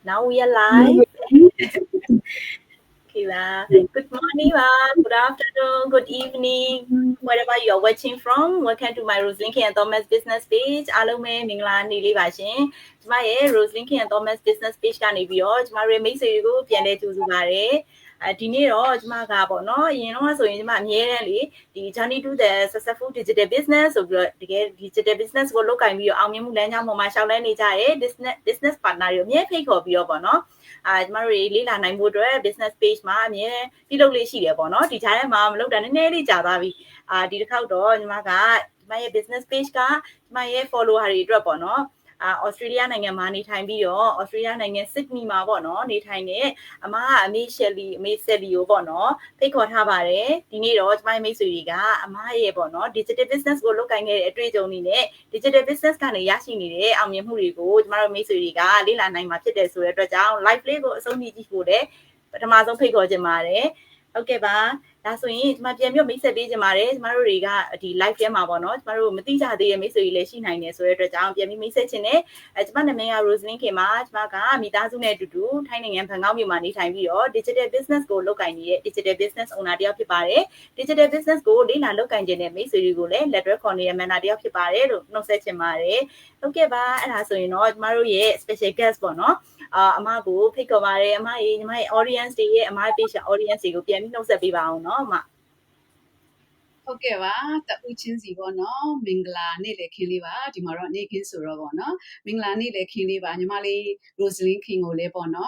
Now we are live. Okay, good morning, good afternoon, good evening, wherever you're watching from. Welcome to my Roslyn and Thomas business page. အားလုံးပဲမင်္ဂလာနေ့လေးပါရှင်။ကျမရဲ့ Roslyn and Thomas business page ကနေပြီးတော့ကျမရဲ့မိတ်ဆွေတွေကိုပြန်လည်ကြိုဆိုပါရစေ။ဒီနေ့တော့ကျမကပေါ့နော်အရင်တော့ဆိုရင်ကျမအမြဲတမ်းလေဒီ Journey to the Successful Digital Business ဆိုပြီးတော့တကယ် Digital Business ကိုလုပ်ကိုင်ပြီးတော့အောင်မြင်မှုလမ်းကြောင်းပေါ်မှာရှောက်လန်းနေကြတဲ့ business partner တွေအမြဲဖိတ်ခေါ်ပြီးတော့ပေါ့နော်ကျမတို့လေးလာနိုင်ဖို့အတွက် business page မှာအမြဲပြုလုပ်လေးရှိတယ်ပေါ့နော်ဒီကြားထဲမှာမလုပ်တာနည်းနည်းလေးကြာသွားပြီဒီတစ်ခေါက်တော့ညီမကညီမရဲ့ business page ကညီမရဲ့ follower တွေအတွက်ပေါ့နော်Australia နိုင်ငံမှာနေထိုင်ပြီးတော့ Australia နိုင်ငံ Sydney မှာပေါ့နော်နေထိုင်နေအမကအမေ Shelly အမေ Sally ကိုပေါ့နော်ဖိတ်ခေါ်ထားပါတယ်ဒီနေ့တော့ကျမရဲ့မိတ်ဆွေတွေကအမရဲ့ပေါ့နော် digital business ကိုလုပ်ကိုင်ခဲ့တဲ့အတွေ့အကြုံတွေနဲ့ digital business ကနေရရှိနေတဲ့အောင်မြင်မှုတွေကိုကျမတို့မိတ်ဆွေတွေကလေ့လာနိုင်မှာဖြစ်တယ်ဆိုတဲ့အတွက်ကြောင့် live လေးကိုအဆုံးထိကြည့်ဖို့လည်းပထမဆုံးဖိတ်ခေါ်ချင်ပါတယ်ဟုတ်ကဲ့ပါဒါဆိုရင်ကျမပြန်ပြီးမိတ်ဆက်ပေးချင်ပါတယ်ကျမတို့တွေကဒီ live ထဲမှာပေါ့နော်ကျမတို့မသိကြသေးတဲ့မိတ်ဆွေတွေလည်းရှိနိုင်တယ်ဆိုတဲ့အတွက်ကြောင့်ပြန်ပြီးမိတ်ဆက်ချင်တယ်ကျမနာမည်က Roslyn ခင်ပါကျမကမိသားစုနဲ့အတူတူထိုင်းနိုင်ငံဘန်ကောက်မြို့မှာနေထိုင်ပြီးတော့ digital business ကိုလုပ်ကိုင်နေတဲ့ digital business owner တယောက်ဖြစ်ပါတယ် digital business ကိုလေ့လာလုပ်ကိုင်ခြင်းတဲ့မိတ်ဆွေတွေကိုလည်းလက်တွဲခေါ်နေတဲ့ mentor တယောက်ဖြစ်ပါတယ်လို့နှုတ်ဆက်ချင်ပါတယ်ဟုတ်ကဲ့ပါအဲ့ဒါဆိုရင်တော့ကျမတို့ရဲ့ special guest ပေါ့နော်အမကိုဖိတ်ခေါ်ပါတယ်အမရေညီမရဲ့ audience တွေရဲ့အမရဲ့ page audience တွေကိုပြန်ပြီးနှုတ်ဆက်ပေးပါအောင်နော်အမဟုတ်ကဲ့ပါတူချင်းစီပေါ့နော်မင်္ဂလာနေ့လည်ခင်းလေးပါဒီမှာတော့နေ့ခင်းဆိုတော့ပေါ့နော်မင်္ဂလာနေ့လည်ခင်းလေးပါညီမလေး Roslyn ခင်ကိုလည်းပေါ့နော်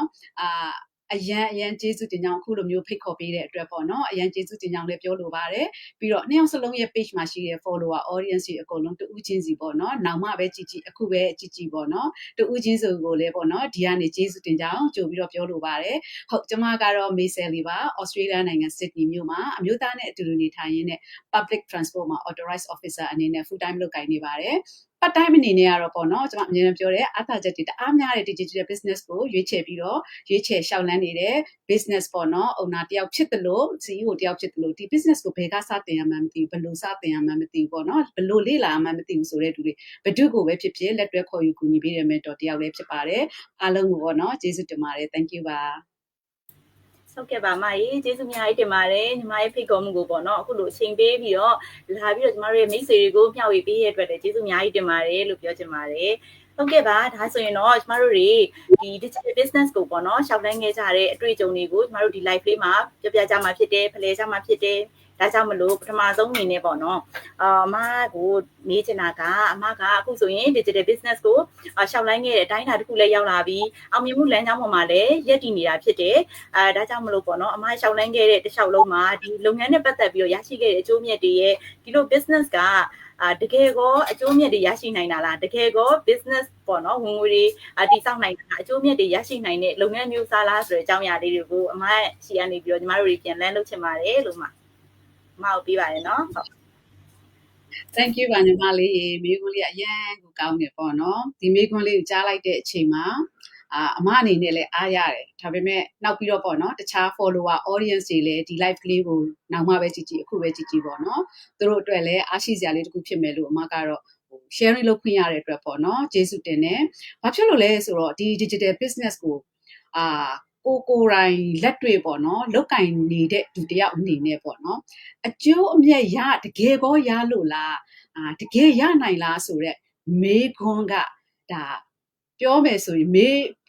အရန်ကျေးဇူးတင်ကြောင်းအခုလိုမျိုးဖိတ်ခေါ်ပေးတဲ့အတွက်ပေါ့နော်အရန်ကျေးဇူးတင်ကြောင်းလည်းပြောလိုပါတယ်ပြီးတော့နှစ်ယောက်စလုံးရဲ့ page မှာရှိတဲ့ follower audience တွေအကုန်လုံးတူချင်းစီပေါ့နော်နောက်မှပဲကြည်အခုပဲကြည်ပေါ့နော်တူချင်းစီကိုလည်းပေါ့နော်ဒီကနေကျေးဇူးတင်ကြောင်းကြိုပြီးတော့ပြောလိုပါတယ်ဟုတ်ကျမကတော့ May Sally ပါ Australia နိုင်ငံ Sydney မြို့မှာအမျိုးသားနဲ့အတူတူနေထိုင်ရင်းနဲ့ public transport မှာ authorized officer အနေနဲ့ full time လုပ်ကိုင်နေပါတယ်part time အနေနဲ့ကတော့ပေါ့နော်ကျွန်မအမြဲတမ်းပြောတယ်အားသာချက်တွေတအားများတဲ့ digital business ကိုရွေးချယ်ပြီးတော့ရွေးချယ်ရှောက်လန်းနေတဲ့ business ပေါ့နော် owner တယောက်ဖြစ်တယ်လို့ CEO တယောက်ဖြစ်တယ်လို့ဒီ business ကိုဘယ်ကစတင်ရမှန်းမသိဘူးဘယ်လိုစတင်ရမှန်းမသိဘူးပေါ့နော်ဘယ်လိုလေ့လာမှန်းမသိဘူးဆိုတဲ့သူတွေဘယ်သူကိုပဲဖြစ်ဖြစ်လက်တွဲခေါ်ယူကူညီပေးတဲ့ mentor တယောက်လည်းဖြစ်ပါတယ်အားလုံးကိုပေါ့နော်ကျေးဇူးတင်ပါတယ် thank you ပါဟုတ်ကဲ့ပါမကြီးကျေးဇူးများကြီးတင်ပါတယ်ညီမရဲ့ဖိတ်ခေါ်မှုကိုပေါ့နော်အခုလိုအချိန်ပေးပြီးတော့လာပြီးတော့ညီမတို့ရဲ့မိတ်ဆွေတွေကိုမျှဝေပေးရတဲ့အတွက်လည်းကျေးဇူးများကြီးတင်ပါတယ်လို့ပြောချင်ပါတယ်ဟုတ်ကဲ့ပါဒါဆိုရင်တော့ကျမတို့တွေဒီ digital business ကိုပေါ့နော်ရှောက်လန်းခဲ့ကြတဲ့အတွေ့အကြုံတွေကိုကျမတို့ဒီ live လေးမှာပြောပြကြမှာဖြစ်တယ်ဖလှယ်ကြမှာဖြစ်တယ်ဒါကြောင့်မလို့ပထမဆုံးအနေနဲ့ပေါ့နော်အမကိုမေးချင်တာကအမကအခုဆိုရင် digital business ကိုရှောက်လန်းခဲ့တဲ့အတိုင်းအတာတစ်ခုလည်းရောက်လာပြီးအောင်မြင်မှုလမ်းကြောင်းပေါ်မှာလည်းရပ်တည်နေတာဖြစ်တယ်ဒါကြောင့်မလို့ပေါ့နော်အမရှောက်လန်းခဲ့တဲ့တစ်လျှောက်လုံးမှာဒီလုပ်ငန်းနဲ့ပတ်သက်ပြီးတော့ရရှိခဲ့တဲ့အကျိုးမြတ်တွေရဲ့ဒီလို business ကတကယ်ကောအကျိုးမြတ်တွေရရှိနိုင်တာလားတကယ်ကော business ပေါ့နော်ဝင်ငွေတွေတည်ဆောက်နိုင်တာအကျိုးမြတ်တွေရရှိနိုင်တဲ့လုပ်ငန်းမျိုးစားလားဆိုတဲ့အကြောင်းအရာလေးတွေကိုအမရှီကနေပြီးတော့ညီမတို့တွေပြန်လန်းလုပ်ချင်ပါတယ်လို့မဟုတ်ပြပါရနော်ဟုတ် thank you ပါညီမလေးမိခွန်းလေးအရန်ကိုကောင်းတယ်ပေါ့နော်ဒီမိခွန်းလေးကိုကြားလိုက်တဲ့အချိန်မှာအမအနေနဲ့လည်းအားရတယ်ဒါပေမဲ့နောက်ပြီးတော့ပေါ့နော်တခြား follower audience တွေလည်းဒီ live လေးကိုနောက်မှပဲကြည့်အခုပဲကြည့်ပေါ့နော်သူတို့အတွက်လည်းအားရှိစရာလေးတစ်ခုဖြစ်မယ်လို့အမကတော့ sharing လုပ်ခွင့်ရတဲ့အတွက်ပေါ့နော်ကျေးဇူးတင်တယ်ဘာဖြစ်လို့လဲဆိုတော့ဒီ digital business ကိုကိုယ်တိုင်လက်တွေ့ပေါ့နော်လောက်ကင်နေတဲ့သူတယောက်အနေနဲ့ပေါ့နော်အကျိုးအမြတ်ရတကယ်ကောရလို့လားတကယ်ရနိုင်လားဆိုတော့မေးခွန်းကဒါပြောမယ်ဆိုရင်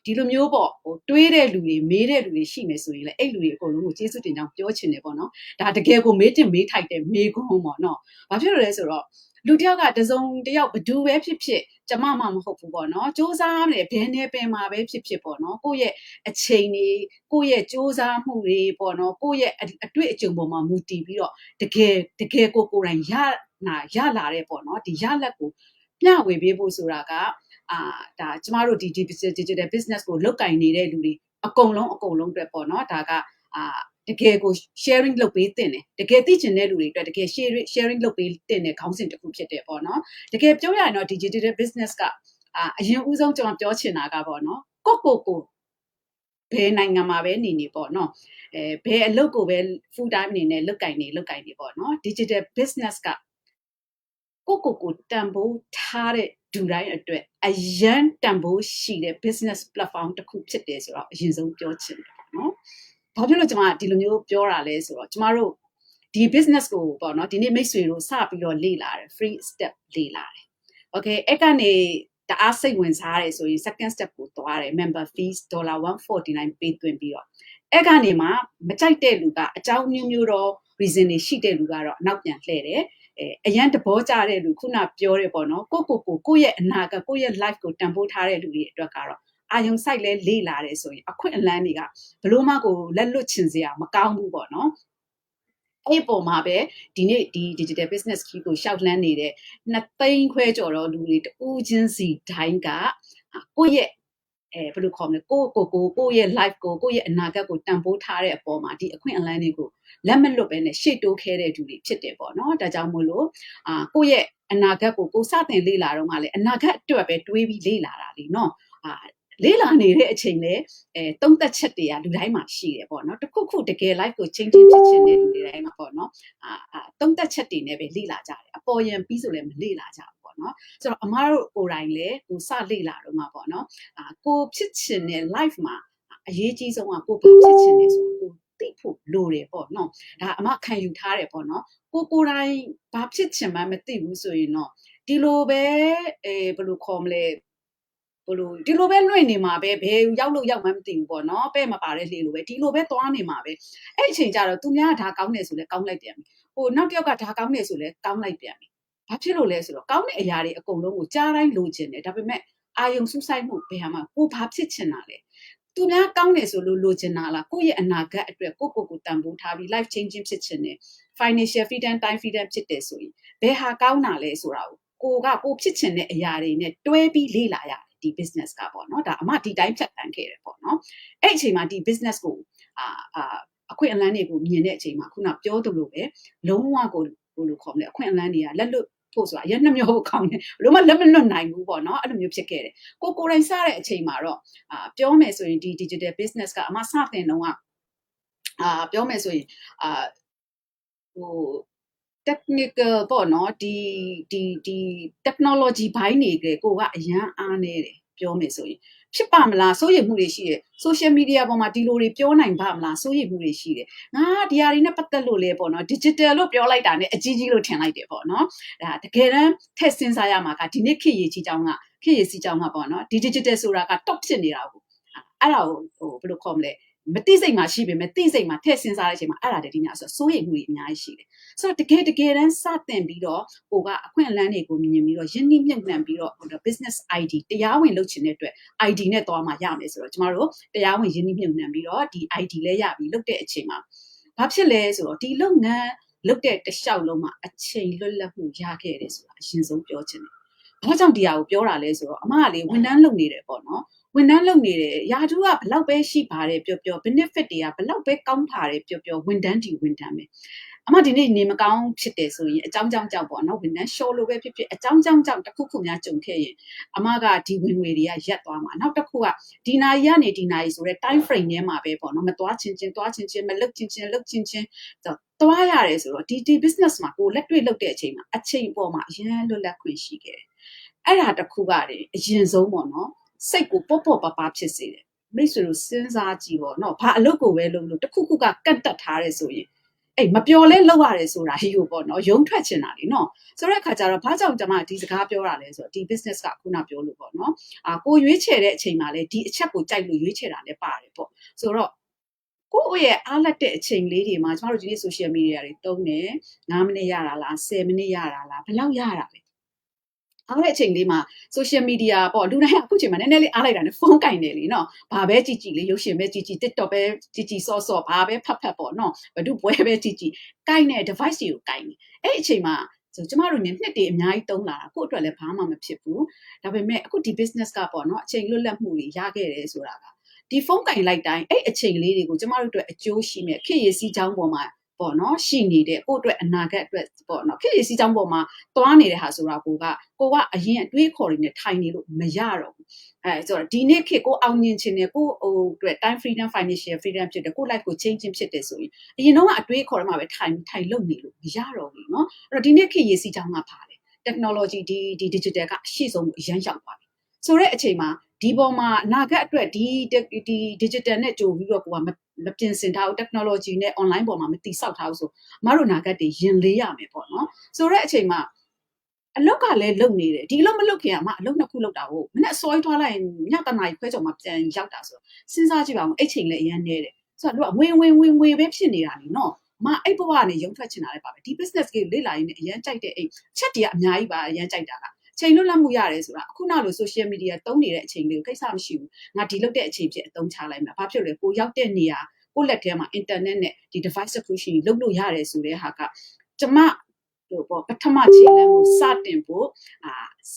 ဒီလိုမျိုးပေါ့တွေးတဲ့လူတွေမေးတဲ့လူတွေရှိမယ်ဆိုရင်လည်းအဲ့လူတွေအကုန်လုံးကိုကျေးဇူးတင်ကြောင်းပြောချင်တယ်ပေါ့နော်ဒါတကယ်ကိုမေးထိုက်တဲ့မေးခွန်းပေါ့နော်ဘာဖြစ်လို့လဲဆိုတော့လူတယောက်ကတစုံတယောက်ဘသူပဲဖြစ်ဖြစ်ကျမမှမဟုတ်ဘူးပေါ့နော်စူးစမ်းတယ်ဘယ်နယ်ပင်မှာပဲဖြစ်ဖြစ်ပေါ့နော်ကိုယ့်ရဲ့အချိန်တွေကိုယ့်ရဲ့စူးစမ်းမှုတွေပေါ့နော်ကိုယ့်ရဲ့အတွေ့အကြုံပေါ်မှာမူတည်ပြီးတော့တကယ်ကိုယ်တိုင်ရလာတဲ့ပေါ့နော်ဒီရလက်ကိုမျှဝေပေးဖို့ဆိုတာကဒါကျမတို့ဒီ digital business ကိုလုပ်ကင်နေတဲ့လူတွေအကုန်လုံးအတွက်ပေါ့နော်ဒါကတကယ်ကို sharing လုပ်ပေးတင်တယ်တကယ်သိချင်တဲ့လူတွေအတွက်တကယ် sharing လုပ်ပေးတင်တဲ့ခေါင်းစဉ်တစ်ခုဖြစ်တယ်ပေါ့နော်တကယ်ပြောရရင်တော့ digital business ကအရင်ဦးဆုံးကျွန်တော်ပြောချင်တာကပေါ့နော်ကိုဘယ်နိုင်ငံမှာပဲနေပေါ့နော်ဘယ်အလုပ်ကိုပဲ full time အနေနဲ့လုပ်ကင်နေပေါ့နော် digital business ကကိုတန်ဖိုးထားတဲ့ ဒူတိုင်းအတွက်အရန်တန်ဖိုးရှိတဲ့ business platform တစ်ခုဖြစ်တယ်ဆိုတော့အရင်ဆုံးပြောချင်တယ်ပေါ့နော်။ဘာဖြစ်လို့ကျွန်မဒီလိုမျိုးပြောတာလဲဆိုတော့ကျမတို့ဒီ business ကိုပေါ့နော်ဒီနေ့မိတ်ဆွေတို့စပြီးတော့လေ့လာတယ် free step လေ့လာတယ်။ Okay အဲ့ကနေတအားစိတ်ဝင်စားရတယ်ဆိုရင် second step ကိုသွားတယ် member fees $149 ပေးသွင်းပြီးတော့အဲ့ကနေမှမကြိုက်တဲ့လူကအကြောင်းမျိုးမျိုးတော့ reason တွေရှိတဲ့လူကတော့နောက်ပြန်လှည့်တယ်အရန်တဘောကြတဲ့လူခုနပြောတယ်ပေါ့နော်ကိုယ့်ရဲ့အနာဂတ်ကိုယ့်ရဲ့ life ကိုတန်ဖိုးထားတဲ့လူတွေအတွက်ကတော့အာယုံဆိုင်လဲလေ့လာတယ်ဆိုရင်အခွင့်အလမ်းတွေကဘလို့မှကိုလက်လွတ်ချင်စရာမကောင်းဘူးပေါ့နော်အဲ့ပေါ်မှာပဲဒီနေ့ဒီ digital business key ကိုရှောက်လှမ်းနေတဲ့2သိန်းခွဲကျော်တော့လူတွေတူးချင်းစီတိုင်းကကိုယ့်ရဲ့ဘယ်လိုခေါ်မလဲကိုယ့်ရဲ့ life ကိုယ့်ရဲ့အနာဂတ်ကိုတန်ဖိုးထားတဲ့အပေါ်မှာဒီအခွင့်အလမ်းတွေကိုလက်မလွတ်ပဲနဲ့ရှေ့တိုးခဲတဲ့လူတွေဖြစ်တယ်ပေါ့နော်ဒါကြောင့်မို့လို့ကိုယ့်ရဲ့အနာဂတ်ကိုစတင်လေ့လာတော့မှလည်းအနာဂတ်အတွက်ပဲတွေးပြီးလေ့လာတာလीเนาะလေ့လာနေတဲ့အချိန်လဲသုံးသက်ချက်တွေကလူတိုင်းမှာရှိတယ်ပေါ့နော်တခုခုတကယ် life ကို change ဖြစ်ချင်တဲ့လူတွေတိုင်းမှာပေါ့နော်သုံးသက်ချက်တွေနဲ့ပဲလေ့လာကြတယ်အပေါ်ယံပြီးဆိုလည်းမလေ့လာကြဘူးပေါ့နော်ဆိုတော့အမားတို့ကိုယ်တိုင်လည်းကိုစလေ့လာတော့မှာပေါ့နော်ကိုဖြစ်ချင်တဲ့ life မှာအရေးကြီးဆုံးကကိုဘာဖြစ်ချင်လဲဆိုတော့ကိုသိဖို့လိုတယ်ပေါ့နော်ဒါအမခံယူထားတယ်ပေါ့နော်ကိုယ်တိုင်ဘာဖြစ်ချင်မှမသိဘူးဆိုရင်တော့ဒီလိုပဲဘယ်လိုခေါ်မလဲဒီလိုပဲလွင့်နေမှာပဲဘယ်ရောက်လို့ရောက်မှမသိဘူးပေါ့နော်ပဲ့မပါတဲ့လေလိုပဲဒီလိုပဲသွားနေမှာပဲအဲ့အချိန်ကျတော့သူများဒါကောင်းတယ်ဆိုလဲကောင်းလိုက်ပြန်ပြီနောက်တစ်ယောက်ကဒါကောင်းတယ်ဆိုလဲကောင်းလိုက်ပြန်ပြီဘာဖြစ်လို့လဲဆိုတော့ကောင်းတဲ့အရာတွေအကုန်လုံးကိုကြားတိုင်းလိုချင်တယ်ဒါပေမဲ့အာယုံစူးစိုက်မှုဘယ်မှာကိုဘာဖြစ်ချင်တာလဲသူများကောင်းတယ်ဆိုလို့လိုချင်တာလားကိုယ့်ရဲ့အနာဂတ်အတွက်ကိုတန်ဖိုးထားပြီး life changing ဖြစ်ချင်တယ် financial freedom time freedom ဖြစ်တယ်ဆိုရင်ဘယ်ဟာကောင်းတာလဲဆိုတာကိုဖြစ်ချင်တဲ့အရာတွေနဲ့တွဲပြီးလေ့လာရတယ်ဒီ business ကပေါ့နော်ဒါအမဒီတိုင်းဖြတ်တန်းခဲ့တယ်ပေါ့နော်အဲ့အချိန်မှာဒီ business ကိုအခွင့်အလမ်းတွေကိုမြင်တဲ့အချိန်မှာခုနပြောသလိုပဲလုံးဝကိုဘယ်လိုခေါ်မလဲအခွင့်အလမ်းတွေကလက်လွတ်ဖို့ဆိုတာရနှမျောဖို့ကောင်းတယ်ဘလို့မှလက်မလွတ်နိုင်ဘူးပေါ့နော်အဲ့လိုမျိုးဖြစ်ခဲ့တယ်ကိုယ်တိုင်စတဲ့အချိန်မှာတော့ပြောမယ်ဆိုရင်ဒီ digital business ကအမစတင်တော့ပြောမယ်ဆိုရင်technical ပေါ့နော်ဒီ technology ဘိုင်းတွေကိုကအရန်အားနေတယ်ပြောမယ်ဆိုရင်ဖြစ်ပါမလားစိုးရိမ်မှုတွေရှိတယ် social media ပေါ်မှာဒီလိုတွေပြောနိုင်ပါမလားစိုးရိမ်မှုတွေရှိတယ်ငါဒီဟာတွေနဲ့ပတ်သက်လို့လေပေါ့နော် digital လို့ပြောလိုက်တာနဲ့အကြီးကြီးလို့ထင်လိုက်တယ်ပေါ့နော်ဒါတကယ်တမ်းထည့်စဉ်းစားရမှာကဒီနေ့ခေတ်ရည်ကြီးကြောင်းကပေါ့နော်ဒီ digital ဆိုတာက top ဖြစ်နေတာကိုအဲ့ဒါကိုဘယ်လိုခေါ်မလဲမသိစိတ်မှာရှိပေမဲ့သိစိတ်မှာထည့်စဉ်းစားတဲ့အချိန်မှာအဲ့ဒါတည်းဒီညာဆိုစိုးရိမ်မှုတွေအများကြီးရှိတယ်ဆိုတော့တကယ်တမ်းစတင်ပြီးတော့ကိုကအခွင့်အလမ်းတွေကိုမြင်ပြီးတော့ယဉ်နှိမ့်မြုပ်နှံပြီးတော့ business ID တရားဝင်လုပ်ချင်တဲ့အတွက် ID နဲ့သွားမှရမယ်ဆိုတော့ကျမတို့တရားဝင်ယဉ်နှိမ့်မြုပ်နှံပြီးတော့ဒီ ID လဲရပြီးလုပ်တဲ့အချိန်မှာဘာဖြစ်လဲဆိုတော့ဒီလုပ်ငန်းလုပ်တဲ့တစ်လျှောက်လုံးမှာအချိန်လွတ်လပ်မှုရခဲ့တယ်ဆိုတာအရင်ဆုံးပြောချင်တယ်။ဘာကြောင့်ဒီဟာကိုပြောတာလဲဆိုတော့အမကလေဝန်ထမ်းလုပ်နေတယ်ပေါ့နော်။ဝန်ထမ်းလုပ်နေတယ်ရာထူးကဘလောက်ပဲရှိပါတယ်ပြော benefit တွေကဘလောက်ပဲကောင်းပါတယ်ပြောဝန်ထမ်းပဲအမဒီနေ့နေမကောင်းဖြစ်တယ်ဆိုရင်အကြောင်းကြောင့်ပေါ့နော်ဝန်ထမ်း show လို့ပဲဖြစ်အကြောင်းကြောင့်တစ်ခုခုများကြုံခဲ့ရင်အမကဒီဝင်ငွေတွေကရက်သွားမှာနောက်တစ်ခုကဒီနာရီကနေဒီနာရီဆိုတဲ့ time frame ထဲမှာပဲပေါ့နော်မသွားချင်းမလုပ်ချင်းသွားရတယ်ဆိုတော့ဒီ business မှာကိုလက်တွေ့လုပ်တဲ့အချိန်မှာအချိန်ပေါ်မှာအရင်လွတ်လပ်ခွင့်ရှိခဲ့တယ်အဲ့ဒါတစ်ခုကတည်းအရင်ဆုံးပေါ့နော်စိတ်ကိုပေါ့ပါဖြစ်စေတယ်မိတ်ဆွေတို့စဉ်းစားကြည့်ပေါ့နော်ဘာအလုပ်ကိုပဲလုပ်လို့တစ်ခုခုကကန့်တက်ထားရဲဆိုရင်အဲ့မပျော်လဲလောက်ရတယ်ဆိုတာဟိကိုပေါ့နော်ရုံထွက်ချင်တာလीနော်ဆိုတဲ့အခါကျတော့ဘာကြောင့်ကျွန်မဒီစကားပြောတာလဲဆိုတော့ဒီ business ကခုနပြောလို့ပေါ့နော်ကိုရွေးချယ်တဲ့အချိန်မှာလဲဒီအချက်ကိုကြိုက်လို့ရွေးချယ်တာလဲပါတယ်ပေါ့ဆိုတော့ကိုယ့်ရဲ့အားလက်တဲ့အချိန်လေးတွေမှာကျမတို့ဒီနေ့ social media တွေတုံးတယ်9မိနစ်ရတာလား10မိနစ်ရတာလားဘယ်လောက်ရတာလဲအားတဲ့အချိန်လေးမှာ social media ပေါ့လူတိုင်းအခုချိန်မှာနည်းနည်းလေးအားလိုက်တာနဲ့ဖုန်းကင်တယ်လीနော်ဘာပဲကြည့်လေရုပ်ရှင်ပဲကြည့် TikTok ပဲကြည့်စောဘာပဲဖတ်ပေါ့နော်ဘဒုပွဲပဲကြည့်ကင်တဲ့ device တွေကိုကင်တယ်အဲ့အချိန်မှာကျမတို့နှစ်တွေအများကြီးတုံးလာတာကိုယ့်အတွက်လည်းဘာမှမဖြစ်ဘူးဒါပေမဲ့အခုဒီ business ကပေါ့နော်အချိန်လွတ်လပ်မှုတွေရခဲ့တယ်ဆိုတာကဒီဖုန်းကင်လိုက်တိုင်းအဲ့အချိန်လေးတွေကိုကျမတို့အတွက်အကျိုးရှိမဲ့ခေတ်ရည်စည်းချောင်းပေါ်မှာပေါ့နော်ရှိနေတဲ့ကိုယ့်အတွက်အနာဂတ်အတွက်ပေါ့နော်ခေတ်ရည်စည်းချောင်းပေါ်မှာသွားနေတဲ့ဟာဆိုတာကိုကအရင်အတွေးခေါ်တွေနဲ့ထိုင်နေလို့မရတော့ဘူးဆိုတော့ဒီနေ့ခေတ်ကိုအောင်မြင်ခြင်းနဲ့ကိုအတွက် time freedom financial freedom ဖြစ်တယ်ကို life ကို change ဖြစ်တယ်ဆိုရင်အရင်တော့အတွေးခေါ်တွေမှာပဲထိုင်လုပ်နေလို့မရတော့ဘူးเนาะအဲ့တော့ဒီနေ့ခေတ်ရည်စည်းချောင်းကပါတယ် technology ဒီ digital ကအရှိဆုံးအရန်ရောက်သွားပြီဆိုတဲ့အချိန်မှာဒီပေါ်မှာအနာဂတ်အတွက်ဒီ digital နဲ့ကြိုပြီးတော့ကိုကမပြင်ဆင်ထားဘူး technology နဲ့ online ပေါ်မှာမတိဆောက်ထားဘူးဆိုအမတို့အနာဂတ်တွေရင်လေးရမယ်ပေါ့နော်ဆိုတဲ့အချိန်မှာအလောက်ကလည်းလုံနေတယ်ဒီအလောက်မလုတ်ခင်အမအလောက်နှစ်ခုလုတ်တာဟုတ်မနေ့အစောကြီးထွားလိုက်ရင်ညတနားခွဲကြော်မှာပြန်ရောက်တာဆိုစဉ်းစားကြည့်ပါဦးအဲ့ချိန်လည်းအရန်နေတယ်ဆိုတော့သူကဝင်ပဲဖြစ်နေတာလीနော်အမအဲ့ဘဝကနေရုံထွက်ချင်တာလည်းပါပဲဒီ business ကြီးလေ့လာရင်းနဲ့အရန်ကြိုက်တဲ့အဲ့ချက်တည်းကအများကြီးပါအရန်ကြိုက်တာကချိန်လွတ်လပ်မှုရတယ်ဆိုတာအခုနောက်လို့ social media တုံးနေတဲ့အချိန်လေးကိုကိစ္စမရှိဘူးငါဒီလုတ်တဲ့အချိန်ဖြစ်အသုံးချလိုက်မှာဘာဖြစ်လဲကိုရောက်တဲ့နေရာကိုလက်ထဲမှာ internet နဲ့ဒီ device တစ်ခုရှိလုတ်လို့ရတယ်ဆိုတဲ့ဟာကကျမပထမခြေလှမ်းကိုစတင်ဖို့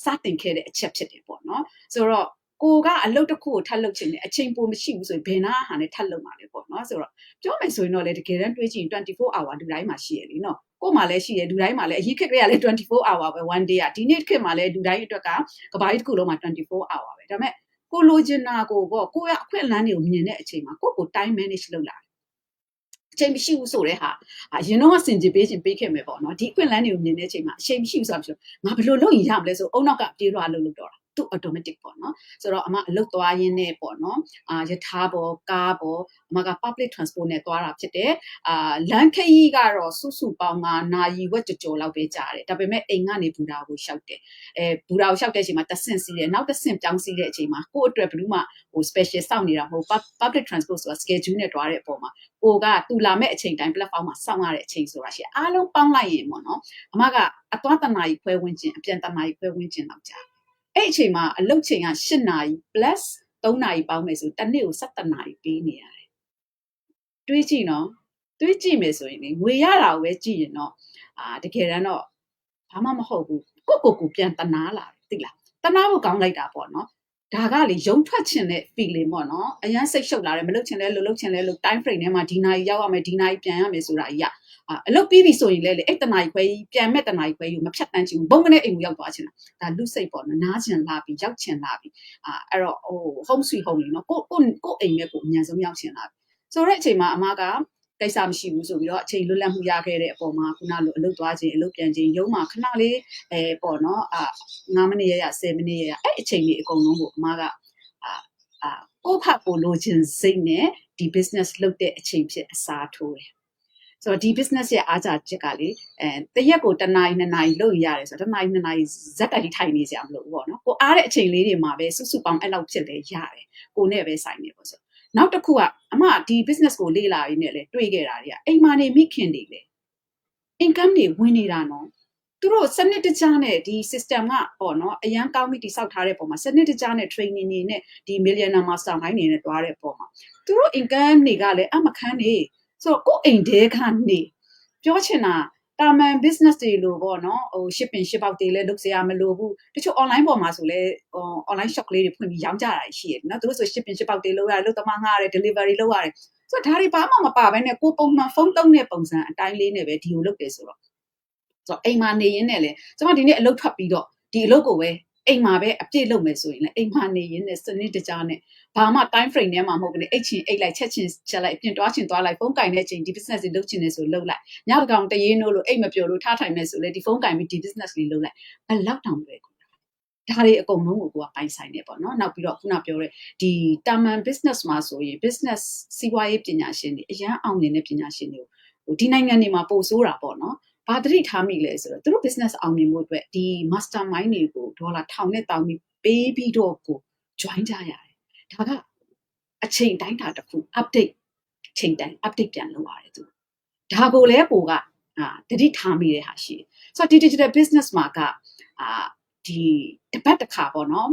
စတင်ခဲ့တဲ့အချက်ဖြစ်တယ်ပေါ့နော်ဆိုတော့ကိုကအလုပ်တစ်ခုကိုထပ်လုပ်ချင်တယ်အချိန်ပိုမရှိဘူးဆိုရင်ဘယ်နာဟာနဲ့ထပ်လုပ်မှာလဲပေါ့နော်ဆိုတော့ပြောမယ်ဆိုရင်တော့လေတကယ်တမ်းတွေးကြည့်ရင်24 hour လူတိုင်းမှာရှိရလीနော်ကို့မှာလည်းရှိရလူတိုင်းမှာလည်းအရင်ခေတ်ကလေးကလည်း24 hour ပဲ one day ဒီနေ့ခေတ်မှာလည်းလူတိုင်းအတွက်ကကဘာကြီးတစ်ခုလုံးမှာ24 hour ပဲဒါပေမဲ့ကိုလိုချင်တာကိုပေါ့ကိုကအခွင့်အလမ်းတွေကိုမြင်တဲ့အချိန်မှာကို time manage လုပ်လာအချိန်မရှိဘူးဆိုတဲ့ဟာရင်တော့စင်ကြပေးခြင်းပေးခဲ့မယ်ပေါ့နော်ဒီအခွင့်အလမ်းတွေကိုမြင်တဲ့အချိန်မှာအချိန်မရှိဘူးဆိုတော့ငါဘယ်လိုလုပ်ရင်ရမလဲဆိုအုံနောက်ကပြေးလွှားလုပ်တော့တာသူ automatic ပေါ့နော်ဆိုတော့အမအလုပ်သွားရင်းနဲ့ပေါ့နော်ယထာပေါ်ကားပေါ်အမက public transport နဲ့သွားတာဖြစ်တယ်လမ်းခရီးကတော့စုပေါင်းနာရီဝက်ကြော်လောက်ပဲကြာတယ်ဒါပေမဲ့အိမ်ကနေဘူတာကိုရှောက်တယ်ဘူတာကိုရှောက်တဲ့အချိန်မှာတစ်ဆင့်စီးတယ်နောက်တစ်ဆင့်ပြောင်းစီးတဲ့အချိန်မှာကို့အတွက်ဘယ်သူမှspecial စောင့်နေတာမဟုတ် public transport ဆိုတာ schedule နဲ့တွားတဲ့အပေါ်မှာကိုကသူလာမဲ့အချိန်တိုင်း platform မှာစောင့်ရတဲ့အချိန်ဆိုတာရှိအားလုံးပေါင်းလိုက်ရင်ပေါ့နော်အမကအသွားတနာရီခွဲဝန်းကျင်အပြန်တနာရီခွဲဝန်းကျင်လောက်ကြာအဲ့အချိန်မှာအလုပ်ချိန်က8နာရီ plus 3နာရီပေါင်းမယ်ဆိုတစ်နေ့ကို17နာရီပေးနေရတယ်တွေးကြည့်နော်တွေးကြည့်မယ်ဆိုရင်ငွေရတာကိုပဲကြည့်ရင်တော့တကယ်တမ်းတော့ဘာမှမဟုတ်ဘူးကိုပြန်တနာလာသိလားတနာဖို့ကောင်းလိုက်တာပေါ့နော်ဒါကလေရုံထွက်ချင်တဲ့ feeling ပေါ့နော်အရန်စိတ်ရှုပ်လာတယ်မလုပ်ချင်လဲလုပ်ချင်လဲလုပ် time frame ထဲမှာဒီနာရီရောက်ရမယ်ဒီနာရီပြန်ရမယ်ဆိုတာကြီးအလုပ်ပြီးပြီဆိုရင်လည်းအဲ့တနာရီခွဲကြီးပြန်မဲ့တနာရီခွဲကြီးမဖြတ်တန်းချင်ဘူးဘုံကနေအိမ်ကိုရောက်သွားချင်တာဒါလူစိတ်ပေါ့နော်နားချင်လာပြီရောက်ချင်လာပြီအဲ့တော့home sweet home လေနော်ကိုအိမ်မဲ့ကိုအမြန်ဆုံးရောက်ချင်လာပြီဆိုတဲ့အချိန်မှာအမကကိစ္စမရှိဘူးဆိုပြီးတော့အချိန်လွတ်လပ်မှုရခဲ့တဲ့အပေါ်မှာခုနလိုအလုပ်သွားခြင်းအလုပ်ပြန်ခြင်းရုံးမှာခဏလေးပေါ့နော်9မိနစ်ရ10မိနစ်ရအဲ့အချိန်လေးအကုန်လုံးကိုအမကကိုဖတ်ကိုလိုချင်စိတ်နဲ့ဒီ business လုပ်တဲ့အချိန်ဖြစ်အစားထိုးတယ်ဆိုတော့ဒီ business ရဲ့အားကြချက်ကလေတရက်ကို1နာရီ2နာရီလုပ်ရတယ်ဆိုတော့1နာရီ2နာရီဇက်တိုက်ထိုင်နေကြမလို့ပေါ့နော်ကိုအားတဲ့အချိန်လေးတွေမှာပဲစုပေါင်းအဲ့လောက်ဖြစ်လဲရတယ်ကိုနဲ့ပဲဆိုင်နေပေါ့ဆိုနောက်တစ်ခုကအမဒီ business ကိုလေ့လာရင်းနဲ့လေတွေ့ခဲ့တာတွေကအိမ်မာနေမိခင်တွေလေ income တွေဝင်နေတာနော်သူတို့စနစ်တကျနဲ့ဒီ system ကပေါ့နော်အရန်ကောင်းပြီးတိစောက်ထားတဲ့ပုံမှာစနစ်တကျနဲ့ training တွေနဲ့ဒီ millionaire mastermind တွေနဲ့တွားတဲ့ပုံမှာသူတို့ income တွေကလည်းအမခန်းနေဆိုတော့ကိုအိမ်တဲကနေပြောချင်တာတာမန် business တွေလို့ပေါ့နော်shipping ship out တွေလည်းလုပ်စရာမလိုဘူးတချို့ online ပေါ်မှာဆိုလဲonline shop လေးတွေဖွင့်ပြီးရောင်းကြတာရှိရတယ်နော်သူတို့ဆို shipping ship out တွေလုပ်ရတယ်လုပ်သမားငှားရတယ် delivery လုပ်ရတယ်ဆိုတော့ဒါတွေဘာမှမပါဘဲနဲ့ကိုပုံမှန်ဖုန်းသုံးတဲ့ပုံစံအတိုင်းလေးနဲ့ပဲဒီကိုလုပ်တယ်ဆိုတော့အိမ်မှာနေရင်းနဲ့လေကျွန်မဒီနေ့အလုပ်ထွက်ပြီးတော့ဒီအလုပ်ကိုပဲအိမ်မှာပဲအပြည့်လုပ်မယ်ဆိုရင်လည်းအိမ်မှာနေရင်းနဲ့စနစ်တကျနဲ့ဘာမှ time frame ထဲမှာမဟုတ်ဘူးလေအိတ်ချင်အိတ်လိုက်ချက်ချင်ချက်လိုက်အပြင်တွားချင်တွားလိုက်ဖုန်းကင်တဲ့အချိန်ဒီ business တွေလုပ်ချင်နေဆိုလုပ်လိုက်ညတကောင်တရေနိုးလို့အိတ်မပျော်လို့ထားထိုင်မယ်ဆိုလေဒီဖုန်းကင်ပြီးဒီ business လေးလုပ်လိုက်ဘယ်လောက်တောင်လဲဒါတွေအကုန်လုံးကိုကပိုင်ဆိုင်နေပေါ့နော်နောက်ပြီးတော့ခုနပြောတဲ့ဒီတာမန် business မှာဆိုရင် business စီးပွားရေးပညာရှင်တွေအရန်အောင်နေတဲ့ပညာရှင်တွေကိုဒီနိုင်ငံတွေမှာပို့ဆိုးတာပေါ့နော်ဘာတတိထားမိလဲဆိုတော့သူတို့ business အောင်မြင်မှုအတွက်ဒီ mastermind တွေကိုဒေါ်လာ1000နဲ့တောင်းပြီးပေးပြီးတော့ကို join ကြရတယ်ဒါကအချိန်တိုင်းတာတစ်ခု update ချိန်တိုင်း update ပြန်လုပ်ရတယ်သူဒါကိုလည်းပိုကတတိထားမိတဲ့ဟာရှိတယ်ဆိုတော့ဒီ digital business မှာကဒီတပတ်တစ်ခါပေါ့နော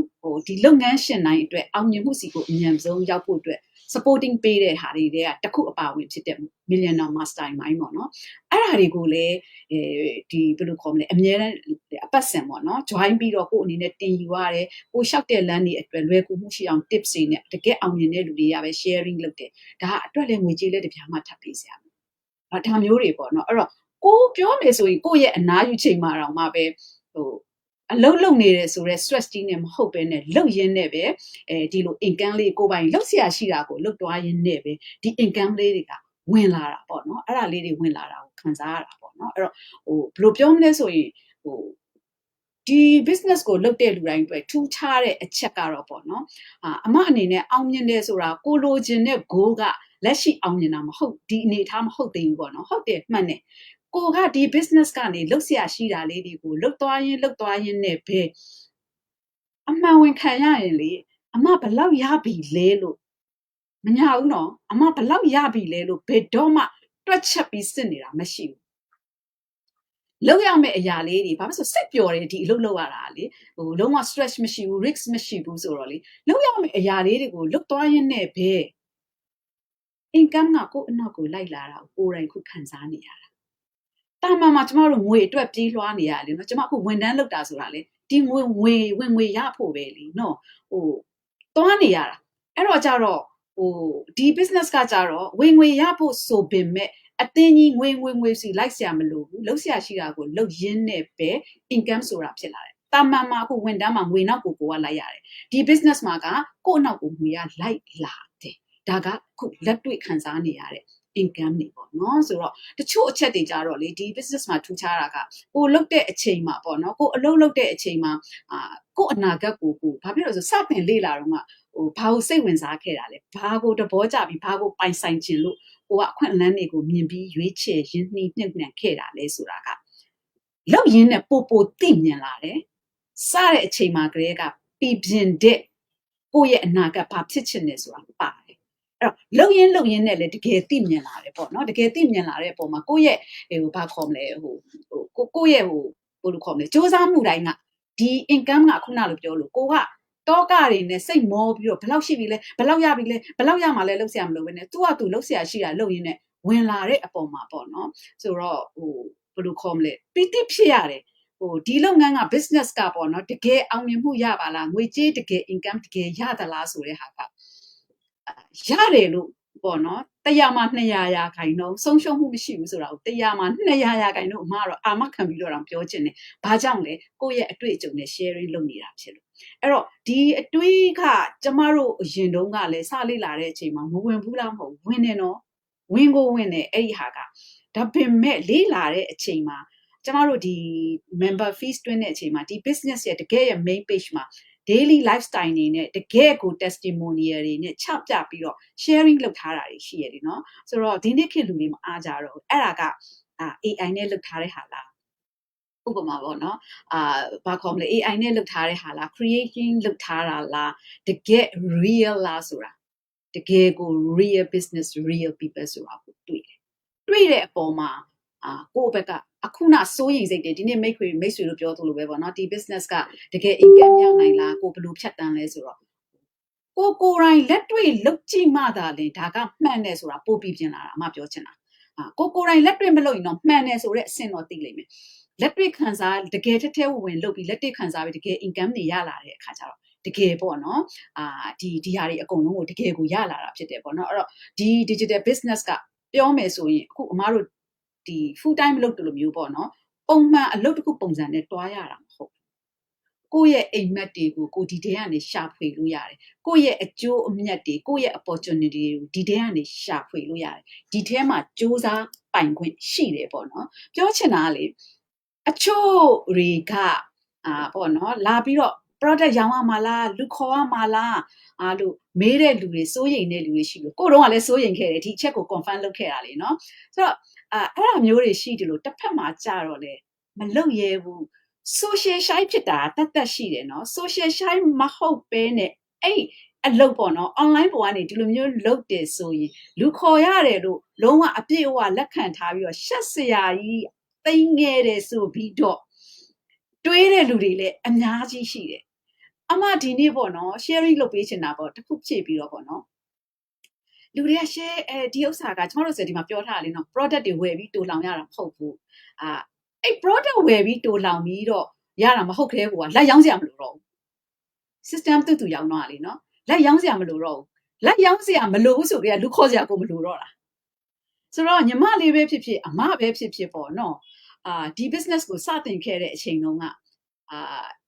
်ဒီလုပ်ငန်းရှင်တိုင်းအတွက်အောင်မြင်မှုစီကိုအမြန်ဆုံးရောက်ဖို့အတွက် supporting ပေးတဲ့ဟာတွေကတခုအပါဝင်ဖြစ်တဲ့ millionaire mastermind ပေါ့နော်အဲ့ဒါတွေကိုလည်းဒီဘယ်လိုခေါ်မလဲအများနဲ့အပတ်စဉ်ပေါ့နော် join ပြီးတော့ကို့အနေနဲ့တင်ယူရတယ်ကိုလျှောက်တဲ့လမ်းတွေအတွက်လွယ်ကူမှုရှိအောင် tips တွေနဲ့တကယ်အောင်မြင်တဲ့လူတွေကပဲ sharing လုပ်တယ်ဒါအတွက်လည်းငွေကြေးလည်းတပြားမှထပ်ပေးစရာဒါမျိုးတွေပေါ့နော်အဲ့တော့ကိုပြောမယ်ဆိုရင်ကိုရဲ့အနားယူချိန်မှာတော့မှပဲအလုံးလုံးနေတယ်ဆိုတော့ stress ကြီးနဲ့မဟုတ်ပဲနဲ့လှုပ်ရင်းနဲ့ပဲဒီလို income လေးကိုပိုင်လှုပ်เสียရှိတာကိုလှုပ်တွားရင်းနဲ့ပဲဒီ income လေးတွေကဝင်လာတာပေါ့နော်အဲ့ဒါလေးတွေဝင်လာတာကိုခံစားရတာပေါ့နော်အဲ့တော့ဘယ်လိုပြောမလဲဆိုရင် ဒီ business ကိုလုပ်တဲ့လူတိုင်းအတွက်ထူးခြားတဲ့အချက်ကတော့ပေါ့နော်အမအနေနဲ့အောင်မြင်တယ်ဆိုတာကိုလိုချင်တဲ့ goal ကလက်ရှိအောင်မြင်တာမဟုတ်ဒီအနေထားမဟုတ်သေးဘူးပေါ့နော်ဟုတ်တယ်မှန်တယ်ကိုကဒီ business ကနေလုပ်เสียရှိတာလေးတွေကိုလုပ်သွားရင်းနဲ့ပဲအမှန်ဝင်ခံရရင်လေအမဘလောက်ရပြီလဲလို့မညာဘူးနော်အမဘလောက်ရပြီလဲလို့ဘယ်တော့မှတွက်ချက်ပြီးစစ်နေတာမရှိဘူးလောက်ရမယ့်အရာလေးတွေဘာဖြစ်လို့စိတ်ပျော်တယ်ဒီအလုပ်လုပ်ရတာလေဟိုလုံးဝ stress မရှိဘူး risk မရှိဘူးဆိုတော့လေလောက်ရမယ့်အရာလေးတွေကိုလုပ်သွားရင်းနဲ့ပဲ income ကကိုယ့်အနောက်ကိုလိုက်လာတာကိုယ်တိုင်ခုခံစားနေရတာတာမန်မှာကျမတို့ငွေအတွက်ပြေးလွှားနေရလေနော်ကျမအခုဝန်ထမ်းလုပ်တာဆိုတာလေဒီငွေရဖို့ပဲလीနော်ဟိုသွားနေရတာအဲ့တော့ကြတော့ဟိုဒီ business ကကြတော့ငွေရဖို့ဆိုပေမဲ့အတင်းကြီးငွေစီလိုက်เสียမလို့ဘူးလုပ်เสียရှိတာကိုလုပ်ရင်းနဲ့ပဲ income ဆိုတာဖြစ်လာတယ်တာမန်မှာအခုဝန်ထမ်းမှာငွေနောက်ကိုကလိုက်ရတယ်ဒီ business မှာကကိုယ့်အနောက်ကိုငွေရလိုက်လာတယ်ဒါကခုလက်တွေ့ခံစားနေရတဲ့ income တွေပေါ့နော်ဆိုတော့တချို့အချက်တွေကြတော့လေဒီ business မှာထူးခြားတာကကိုလုပ်တဲ့အချိန်မှာပေါ့နော်ကိုအလုပ်လုပ်တဲ့အချိန်မှာကိုအနာဂတ်ကိုဘာဖြစ်လို့ဆိုစတင်လေ့လာတော့မှဟိုဘာကိုစိတ်ဝင်စားခဲ့တာလဲဘာကိုတဘောကြပြီးဘာကိုပိုင်ဆိုင်ခြင်းလို့ကိုကအခွင့်အလမ်းတွေကိုမြင်ပြီးရွေးချယ်ရင်းနှီးနှံ့ခဲ့တာလဲဆိုတာကလောက်ရင်းနဲ့ပိုသိမြင်လာတယ်စတဲ့အချိန်မှာကလေးကပြည်ပြင်းတဲ့ကိုယ့်ရဲ့အနာဂတ်ဘာဖြစ်ချင်လဲဆိုတာပါတယ်အဲ့တော့လုံရင်းနဲ့လည်းတကယ်သိမြင်လာတယ်ပေါ့နော်တကယ်သိမြင်လာတဲ့အပေါ်မှာကိုယ့်ရဲ့ဟိုဘာခေါ်မလဲဟိုကိုယ့်ရဲ့ဟိုဘယ်လိုခေါ်မလဲစူးစမ်းမှုတိုင်းကဒီ income ကခုနလိုပြောလို့ကိုကတော့ကတွေနဲ့စိတ်မောပြီးတော့ဘယ်လောက်ရှိပြီလဲဘယ်လောက်ရပြီလဲဘယ်လောက်ရမှာလဲလုပ်เสียမလို့ပဲနဲ့သူကသူလုပ်เสียရှိတာလုပ်ရင်းနဲ့ဝင်လာတဲ့အပေါ်မှာပေါ့နော်ဆိုတော့ဟိုဘယ်လိုခေါ်မလဲပီတိဖြစ်ရတယ်ဟိုဒီလုပ်ငန်းက business ကပေါ့နော်တကယ်အောင်မြင်မှုရပါလားငွေကြေးတကယ် income တကယ်ရသလားဆိုတဲ့ဟာကရတယ်လို့ပေါ့နော်100မှာ200ရာခိုင်နှုန်းဆုံးရှုံးမှုမရှိဘူးဆိုတာကို100မှာ200ရာခိုင်နှုန်းအမကတော့အာမခံပြီးတော့ပြောချင်တယ်ဘာကြောင့်လဲကိုယ့်ရဲ့အတွေ့အကြုံနဲ့ sharing လုပ်နေတာဖြစ်လို့အဲ့တော့ဒီအတွေးကကျမတို့အရင်တုန်းကလည်းစလေ့လာတဲ့အချိန်မှာမဝင်ဘူးလားမဟုတ်ဝင်နေတော့ဝင်နေအဲ့ဒီဟာကဒါပေမဲ့လေ့လာတဲ့အချိန်မှာကျမတို့ဒီ member fees တွင်းတဲ့အချိန်မှာဒီ business ရဲ့တကယ်ရဲ့ main page မှာdaily lifestyle နေနဲ့တကယ်ကို testimonial တွေနဲ့ချပြပြီးတော့ sharing လုပ်ထားတာတွေရှိရတယ်နော်ဆိုတော့ဒီနေ့ခေတ်လူတွေမအားကြတော့အဲ့ဒါကAI နဲ့လုပ်ထားတဲ့ဟာလားဥပမာပေါ့နော်ဘာခေါ်မလဲ AI နဲ့လုပ်ထားတဲ့ဟာလား creating လုပ်ထားတာလားတကယ် real လားဆိုတာတကယ်ကို real business real people ဆိုတာကိုတွေ့တဲ့အပေါ်မှာကိုယ့်ဘက်ကအခုနစိုးရင်စိတ်တွေဒီနေ့မိတ်ဆွေတို့ပြောသလိုပဲပေါ့နော်ဒီ business ကတကယ် income ရနိုင်လားကိုဘယ်လိုဖြတ်တန်းလဲဆိုတော့ကိုယ်တိုင်လက်တွေ့လုပ်ကြည့်မှသာလေဒါကမှန်တယ်ဆိုတာပို့ပြီးပြင်လာတာအမပြောချင်တာကိုယ်တိုင်လက်တွေ့မလုပ်ရင်တော့မှန်တယ်ဆိုတဲ့အဆင့်တော့သိလိမ့်မယ်လက်တွေ့ခံစားတကယ်ထဲဝင်လုပ်ပြီးလက်တွေ့ခံစားပြီးတကယ် income တွေရလာတဲ့အခါကျတော့တကယ်ပေါ့နော်ဒီဟာတွေအကုန်လုံးကိုတကယ်ကိုရလာတာဖြစ်တယ်ပေါ့နော်အဲ့တော့ဒီ digital business ကပြောမယ်ဆိုရင်အခုအမတို့ဒီ full time လုပ်တယ်လို့မျိုးပေါ့နော်ပုံမှန်အလုပ်တစ်ခုပုံစံနဲ့တွားရတာမဟုတ်ကိုယ့်ရဲ့အိမ်မက်တွေကိုကိုဒီတဲကနေရှာဖွေလို့ရတယ်ကိုယ့်ရဲ့အကျိုးအမြတ်တွေကိုယ့်ရဲ့ opportunity တွေကိုဒီတဲကနေရှာဖွေလို့ရတယ်ဒီထဲမှာစူးစမ်းပိုင်ခွင့်ရှိတယ်ပေါ့နော်ပြောချင်တာကလေအချို့တွေကပေါ့နော်လာပြီးတော့ product ရောင်းရမှာလားလူခေါ်ရမှာလားလို့မေးတဲ့လူတွေစိုးရိမ်တဲ့လူတွေရှိလို့ကိုတော့ကလည်းစိုးရိမ်ခဲ့တယ်ဒီအချက်ကို confirm လုပ်ခဲ့တာလေနော်ဆိုတော့အဲ့ဒါမျိုးတွေရှိတယ်လို့တစ်ဖက်မှာကြာတော့လေမလုပ်ရဲဘူး social shy ဖြစ်တာတတ်ရှိတယ်နော် social shy မဟုတ်ပဲနဲ့အဲ့အလုပ်ပေါ့နော် online ပေါ်ကနေဒီလိုမျိုးလုပ်တယ်ဆိုရင်လူခေါ်ရတယ်လို့လုံးဝအပြည့်အဝလက်ခံထားပြီးတော့ရှက်စရာကြီးသိငဲတယ်ဆိုပြီးတော့တွေးတဲ့လူတွေလည်းအများကြီးရှိတယ်အမဒီနေ့ပေါ့နော် sharing လုပ်ပေးချင်တာပေါ့တစ်ခုဖြည့်ပြီးတော့ပေါ့နော်လူတွေက share ဒီဥစ္စာကကျမတို့စဒီမှာပြောထားတယ်နော် product တွေဝယ်ပြီးတူလောင်ရတာမဟုတ်ဘူးအဲ့ product ဝယ်ပြီးတူလောင်ပြီးတော့ရတာမဟုတ်ခဲကွာလက်ရောင်းစရာမလိုတော့ဘူး system တူရောင်းတော့လေနော်လက်ရောင်းစရာမလိုတော့ဘူးလက်ရောင်းစရာမလိုဘူးဆိုကြလူခေါ်စရာကိုမလိုတော့တာဆိုတော့ညီမလေးပဲဖြစ်ဖြစ်အမပဲဖြစ်ဖြစ်ပေါ့နော်ဒီ business ကိုစတင်ခဲ့တဲ့အချိန်တုန်းက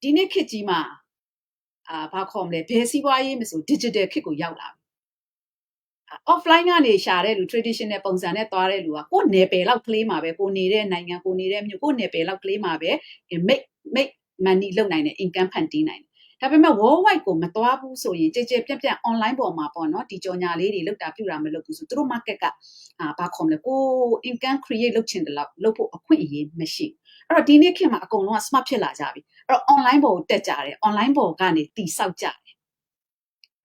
ဒီနေ့ခေတ်ကြီးမှာဘာခေါ်မလဲဘယ်စီးပွားရေးမဆို digital ခေတ်ကိုရောက်လာပြီoffline ကနေရှာတဲ့လူ traditional ပုံစံနဲ့သွားတဲ့လူကကိုယ်နယ်ပယ်လောက်ကလေးမှာပဲကိုနေတဲ့နိုင်ငံကိုနေတဲ့မြို့ကိုနယ်ပယ်လောက်ကလေးမှာပဲ money လုပ်နိုင်တယ် income ဖန်တီးနိုင်တယ်ဒါပေမဲ့ worldwide ကိုမသွားဘူးဆိုရင်ကြည်ပြန့် online ပေါ်မှာပေါ့နော်ဒီကြော်ညာလေးတွေလောက်တာပြူတာမလုပ်ဘူးဆိုသူတို့ market ကဘာခေါ်မလဲကို income create လုပ်ချင်တယ်လို့လုပ်ဖို့အခွင့်အရေးမရှိအဲ့တော့ဒီနေ့ခေတ်မှာအကုန်လုံးက smart ဖြစ်လာကြပြီအဲ့တော့ online ပေါ်ကိုတက်ကြတယ် online ပေါ်ကနေတည်ဆောက်ကြတယ်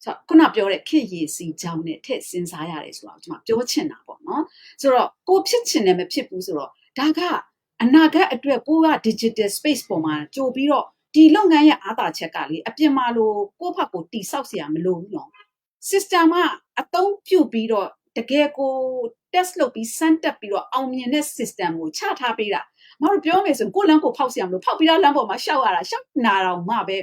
ဆိုတော့ခုနပြောတဲ့ခေတ်ရည်စီကြောင်းနဲ့ထည့်စဉ်းစားရတယ်ဆိုတော့ကျွန်မပြောချင်တာပေါ့နော်ဆိုတော့ကိုဖြစ်ချင်တယ်မဖြစ်ဘူးဆိုတော့ဒါကအနာဂတ်အတွက်ကိုက digital space ပေါ်မှာကြိုပြီးတော့ဒီလုပ်ငန်းရဲ့အားသာချက်ကလေအပြင်မှာလို့ကိုယ့်ဘက်ကိုတိဆောက်เสียမလို့ဘူးနော် system ကအသုံးပြုပြီးတော့တကယ်ကို test လုပ်ပြီးစမ်းတက်ပြီးတော့အောင်မြင်တဲ့ system ကိုချထားပေးတာမတို့ပြောမယ်ဆိုကိုလမ်းကိုဖောက်เสียမလို့ဖောက်ပြီးတော့လမ်းပေါ်မှာရှောက်ရတာရှောက်နာတော့မှပဲ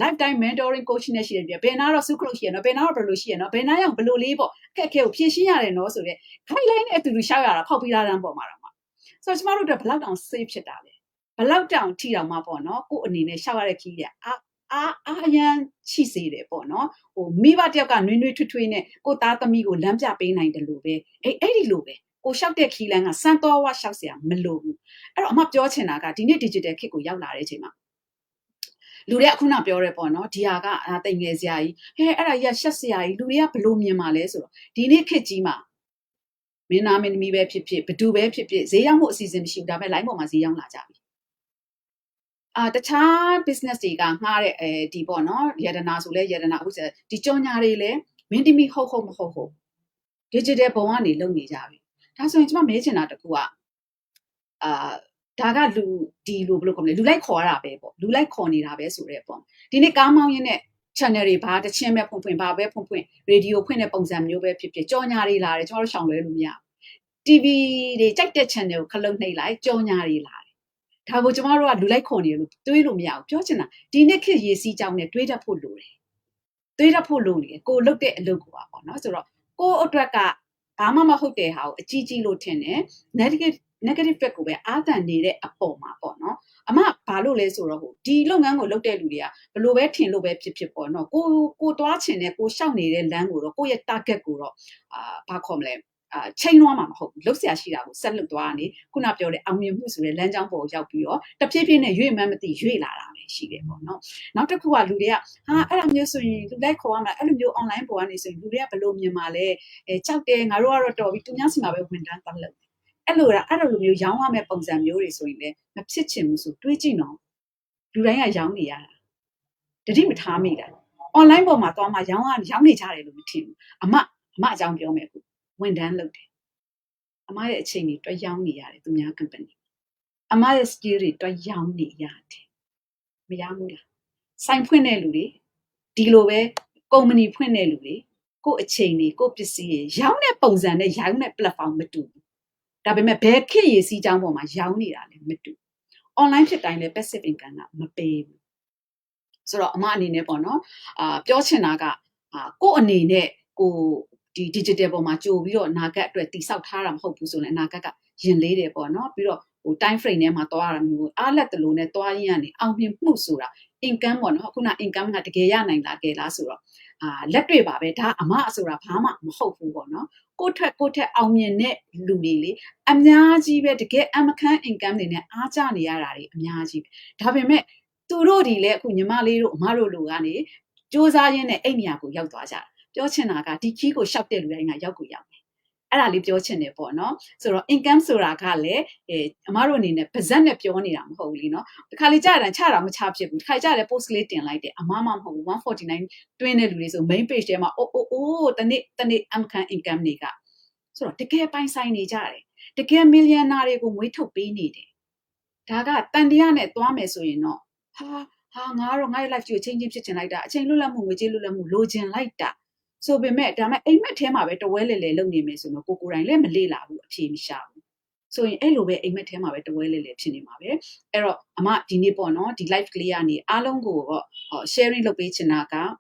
lifetime mentoring coach နဲ့ရှိတယ်ပြဘယ်နာတော့စုခလို့ရှိရနော်ဘယ်နာတော့ဘယ်လိုရှိရနော်ဘယ်နာရောက်ဘယ်လိုလေးပေါ့အခက်အခဲကိုဖြည့်ရှင်းရတယ်နော်ဆိုတော့ guideline နဲ့အတူတူရှောက်ရတာဖောက်ပြီးတော့လမ်းပေါ်မှာတော့ဆိုတော့ကျမတို့တို့ဘလောက်တောင် safe ဖြစ်တာလဲဘလောက်တောင်ထိတောင်မှပေါ့နော်ကိုအနေနဲ့ရှောက်ရတဲ့ခီးရအာရန်ရှိစေတယ်ပေါ့နော်ဟိုမိဘတယောက်ကနွေးနွေးထွေးထွေးနဲ့ကိုသားသမီးကိုလမ်းပြပေးနိုင်တယ်လို့ပဲအဲ့ဒီလိုပဲကိုရှောက်တဲ့ခီးလန်းကစမ်းတော်ဝရှောက်เสียမလို့ဘူးအဲ့တော့အမပြောချင်တာကဒီနေ့ digital ခေတ်ကိုရောက်လာတဲ့အချိန်မှာလူတွေကခုနပြောရဲပေါ့နော်ဒီဟာကတိမ်ငယ်စရာကြီးအဲ့ဒါကြီးကရှက်စရာကြီးလူတွေကဘလို့မြင်မှာလဲဆိုတော့ဒီနေ့ခေတ်ကြီးမှာမင်းသားမင်းသမီးပဲဖြစ်ဖြစ်ဘသူပဲဖြစ်ဖြစ်ဈေးရောက်မှုအစီအစဉ်မရှိဘူးဒါပေမဲ့ line ပေါ်မှာဈေးရောက်လာကြပြီတခြား business တွေကငှားတဲ့ဒီပေါ့နော်ရတနာဆိုလဲရတနာအခုဒီကြော်ညာတွေလဲမင်းသမီးဟုတ်မဟုတ် digital ဘုံကနေလုပ်နေကြပြီဒါဆိုရင်ကျွန်မမဲချင်တာတကူကဒါကလူဒီလိုဘယ်လိုခေါ်မလဲလူလိုက်ခေါ်ရတာပဲပေါ့လူလိုက်ခေါ်နေတာပဲဆိုတဲ့ပေါ့ဒီနေ့ကားမောင်းရင်းနဲ့ channel တွေဘာတချင်းပဲဖွင့်ဘာပဲဖွင့် radio ဖွင့်တဲ့ပုံစံမျိုးပဲဖြစ်ဖြစ်ကြော်ညာတွေလာတယ်ကျွန်တော်တို့ရှောင်လွဲလို့မရဘူး TV တွေကြိုက်တဲ့ channel ကိုခလုတ်နှိပ်လိုက်ကြော်ညာတွေလာတယ်ဒါကိုကျွန်တော်တို့ကလူလိုက်ခေါ်နေလို့တွေးလို့မရဘူးပြောချင်တာဒီနေ့ခေတ်ရေးစည်းကြောင်းနဲ့တွေးတတ်ဖို့လိုတယ်တွေးတတ်ဖို့လိုနေတယ်ကိုလုတ်တဲ့အလုပ်ကိုပါပေါ့နော်ဆိုတော့ကိုအတွက်ကဘာမှမဟုတ်တဲ့ဟာကိုအကြီးလို့ထင်တယ် negative ဘက်ကိုပဲအာသန်နေတဲ့အပေါ်မှာပေါ့နော်အမဘာလို့လဲဆိုတော့ဒီလုပ်ငန်းကိုလုပ်တဲ့လူတွေကဘလို့ပဲထင်လို့ပဲဖြစ်ပေါ့နော်ကိုသွားချင်တဲ့ကိုရှောက်နေတဲ့လမ်းကိုတော့ကိုရဲ့ target ကိုတော့ဘာခေါ်မလဲချိန်လွှမ်းမှာမဟုတ်ဘူးလှုပ်ရှားရှိတာကိုဆက်လုပ်သွားနေခုနပြောတဲ့အောင်မြင်မှုဆိုတဲ့လမ်းကြောင်းပေါ်ရောက်ပြီးတော့တဖြည်းဖြည်းနဲ့ရွေ့မှန်းမသိရွေ့လာတာပဲရှိတယ်ပေါ့နော်နောက်တစ်ခုကလူတွေကအဲ့လိုမျိုးဆိုရင်လူလိုက်ခေါ်ရမှာအဲ့လိုမျိုး online ပေါ်ကနေဆိုရင်လူတွေကဘယ်လိုမြင်မှာလဲကြောက်တယ်ငါတို့ကတော့တော်ပြီသူများစီမှာပဲဝင်တန်းသွားလို့အဲ့လိုမျိုးရောင်းရမယ့်ပုံစံမျိုးတွေဆိုရင်လည်းမဖြစ်ချင်ဘူးဆိုတွေးကြည့်နော်လူတိုင်းကရောင်းနေရတာတတိမထားမိတာ online ပေါ်မှာသွားမှရောင်းနေကြတယ်လို့မထင်ဘူးအမအကြောင်းပြောမယ်ခုဝန်တန်းလုပ်တယ်အမရဲ့အချိန်တွေတွက်ရောင်းနေရတယ်သူများ company အမရဲ့ skill တွေတွက်ရောင်းနေရတယ်မရောင်းဘူးလားဆိုင်ဖွင့်တဲ့လူတွေဒီလိုပဲကုမ္ပဏီဖွင့်တဲ့လူတွေကိုအချိန်တွေကိုပစ္စည်းတွေရောင်းတဲ့ပုံစံနဲ့ရောင်းတဲ့ platform မတူဘူးဒါပေမဲ့ဘယ်ခေတ်ရည်စီးကြောင်းပေါ်မှာရောင်းနေတာလဲမတူ online ဖြစ်တိုင်းလဲ passive income ကမပေးဘူးဆိုတော့အမအနေနဲ့ပေါ့နော်ပြောချင်တာကကို့အနေနဲ့ကိုဒီ digital ပေါ်မှာကြိုပြီးတော့အနာဂတ်အတွက်တိဆောက်ထားတာမဟုတ်ဘူးဆိုရင်အနာဂတ်ကရင်လေးတယ်ပေါ့နော်ပြီးတော့time frame ထဲမှာသွားရတာမျိုးအားလက်တလို့နဲ့သွားရင်းကနေအောင်မြင်မှုဆိုတာ income ပေါ့နော်ခုန income ကတကယ်ရနိုင်လားကဲလားဆိုတော့လက်တွေ့ပါပဲဒါအမဆိုတာဘာမှမဟုတ်ဘူးပေါ့နော်ကိုထက်အောင်မြင်တဲ့လူတွေလေအများကြီးပဲတကယ်အမခန်း income တွေနဲ့အားကျနေရတာတွေအများကြီးပဲဒါပေမဲ့သူတို့ဒီလေအခုညီမလေးတို့အမတို့လူကနေစ조사ရင်းနဲ့အဲ့နေရာကိုရောက်သွားကြတာပြောချင်တာကဒီခီးကိုရှောက်တဲ့လူတိုင်းကရောက်ကိုရောက်တယ်အဲ့ဒါလေးပြောချင်တယ်ပေါ့နော်ဆိုတော့ income ဆိုတာကလည်းအမတို့အနေနဲ့ဗဇက်နဲ့ပြောနေတာမဟုတ်ဘူးလीနော်တခါလေကြာတယ်ချတာမချဖြစ်ဘူးတခါကြာတယ် post လေးတင်လိုက်တယ်အမမမဟုတ်ဘူး149တွင်းတဲ့လူတွေဆို main page ထဲမှာတနေ့အမခံ income တွေကဆိုတော့တကယ်ပိုင်ဆိုင်နေကြတယ်တကယ် millionaire တွေကိုမွေးထုတ်ပေးနေတယ်ဒါကတန်တရားနဲ့သွားမယ်ဆိုရင်တော့ငါရဲ့ life ကိုချင်းဖြစ်ချင်လိုက်တာအချိန်လွတ်လပ်မှုငွေကြေးလွတ်လပ်မှုလိုချင်လိုက်တာဆိုပေမဲ့ဒါမဲ့အိမ်မက်ထဲမှာပဲတဝဲလေလုပ်နေမယ်ဆိုတော့ကိုယ်တိုင်လည်းမလေ့လာဘူးအဖြေမရှာဘူးဆိုရင်အဲ့လိုပဲအိမ်မက်ထဲမှာပဲတဝဲလေဖြစ်နေမှာပဲအဲ့တော့အမဒီနေ့ပေါ့နော်ဒီ live ကလေးကနေအားလုံးကိုsharing လုပ်ပေးချင်တာက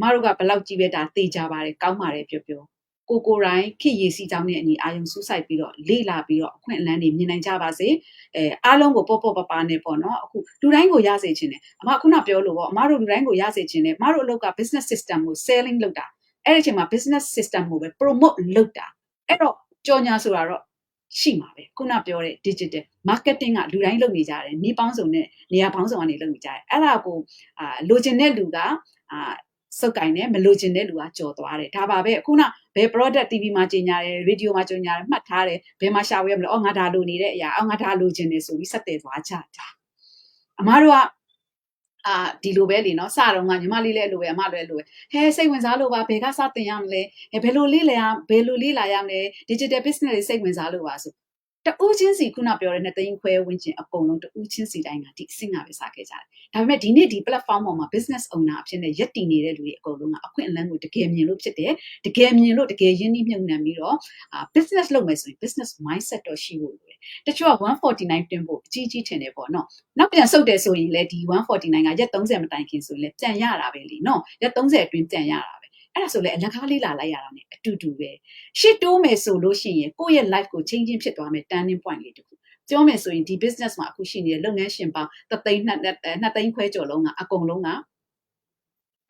အမတို့ကဘလောက်ကြီးပဲဒါသိကြပါတယ်ကောင်းပါတယ်ပြောကိုတိုင်းခေရည်စီကြောင်းနဲ့အညီအာယုံစူးစိုက်ပြီးတော့လေ့လာပြီးတော့အခွင့်အလမ်းတွေမြင်နိုင်ကြပါစေအားလုံးကိုပေါ့ပနဲ့ပေါ့နော်အခုလူတိုင်းကိုရစေချင်တယ်အမခုနပြောလို့ပေါ့အမတို့လူတိုင်းကိုရစေချင်တယ်အမတို့အလုပ်က business system ကို selling လုပ်တာအဲ့ဒီအချိန်မှာ business system ကိုပဲ promote လုပ်တာအဲ့တော့ကြော်ညာဆိုတာတော့ ရှိမှာပဲခုနပြောတဲ့ digital marketing ကလူတိုင်းလုပ်နေကြတယ်နီးပေါင်းစုံနဲ့နေရာပေါင်းစုံကနေလုပ်နေကြတယ်အဲ့ဒါကိုလိုချင်တဲ့လူကစုပ်ကိုင်တယ်မလိုချင်တဲ့လူကကြော်သွားတယ်ဒါပါပဲခုနဘယ် product TV မှာကြေညာတယ် radio မှာကြေညာတယ်မှတ်ထားတယ်ဘယ်မှာရှာဝယ်ရမလဲငါဒါလိုနေတဲ့အရာငါဒါလိုချင်တယ်ဆိုပြီးဆက်တယ်သွားကြတာအမားတို့ကဒီလိုပဲလေနော်စတော့ကညီမလေးလည်းလိုပဲအမလည်းလိုပဲဟဲစိတ်ဝင်စားလို့ပါဘယ်ကစတင်ရမလဲဘယ်လိုလေးလာရမလဲ digital business တွေစိတ်ဝင်စားလို့ပါဆိုတဦးချင်းစီခုနပြောတဲ့2သိန်းခွဲဝန်းကျင်အကုန်လုံးတဦးချင်းစီတိုင်းကဒီအဆင့်ကပဲစခဲ့ကြတယ်ဒါပေမဲ့ဒီနေ့ဒီ platform ပေါ်မှာ business owner အဖြစ်နဲ့ရက်တည်နေတဲ့လူတွေအကုန်လုံးကအခွင့်အလမ်းကိုတကယ်မြင်လို့ဖြစ်တယ်တကယ်မြင်လို့တကယ်ရင်းနှီးမြှုပ်နှံပြီးတော့business လုပ်မယ်ဆိုရင် business mindset တော့ရှိဖို့လိုတယ်တချို့က149တင်ဖို့အကြီးကြီးထင်တယ်ပေါ့နော်နောက်ပြန်ဆုတ်တယ်ဆိုရင်လည်းဒီ149ကရက်30မတိုင်ခင်ဆိုရင်လည်းပြန်ရတာပဲလीနော်ရက်30အတွင်းပြန်ရတာပဲအဲ့ဒါဆိုလည်းအလကားလေးလာလိုက်ရတာ ਨੇ အတူတူပဲရှစ်တိုးမယ်ဆိုလို့ရှိရင်ကိုယ့်ရဲ့ life ကို changing ဖြစ်သွားမယ် turning point လေးတခုပြောမယ်ဆိုရင်ဒီ business မှာအခုရှိနေတဲ့လုပ်ငန်းရှင်ပေါင်း3သိန်း2သိန်းခွဲကျော်လုံးကအကုန်လုံးက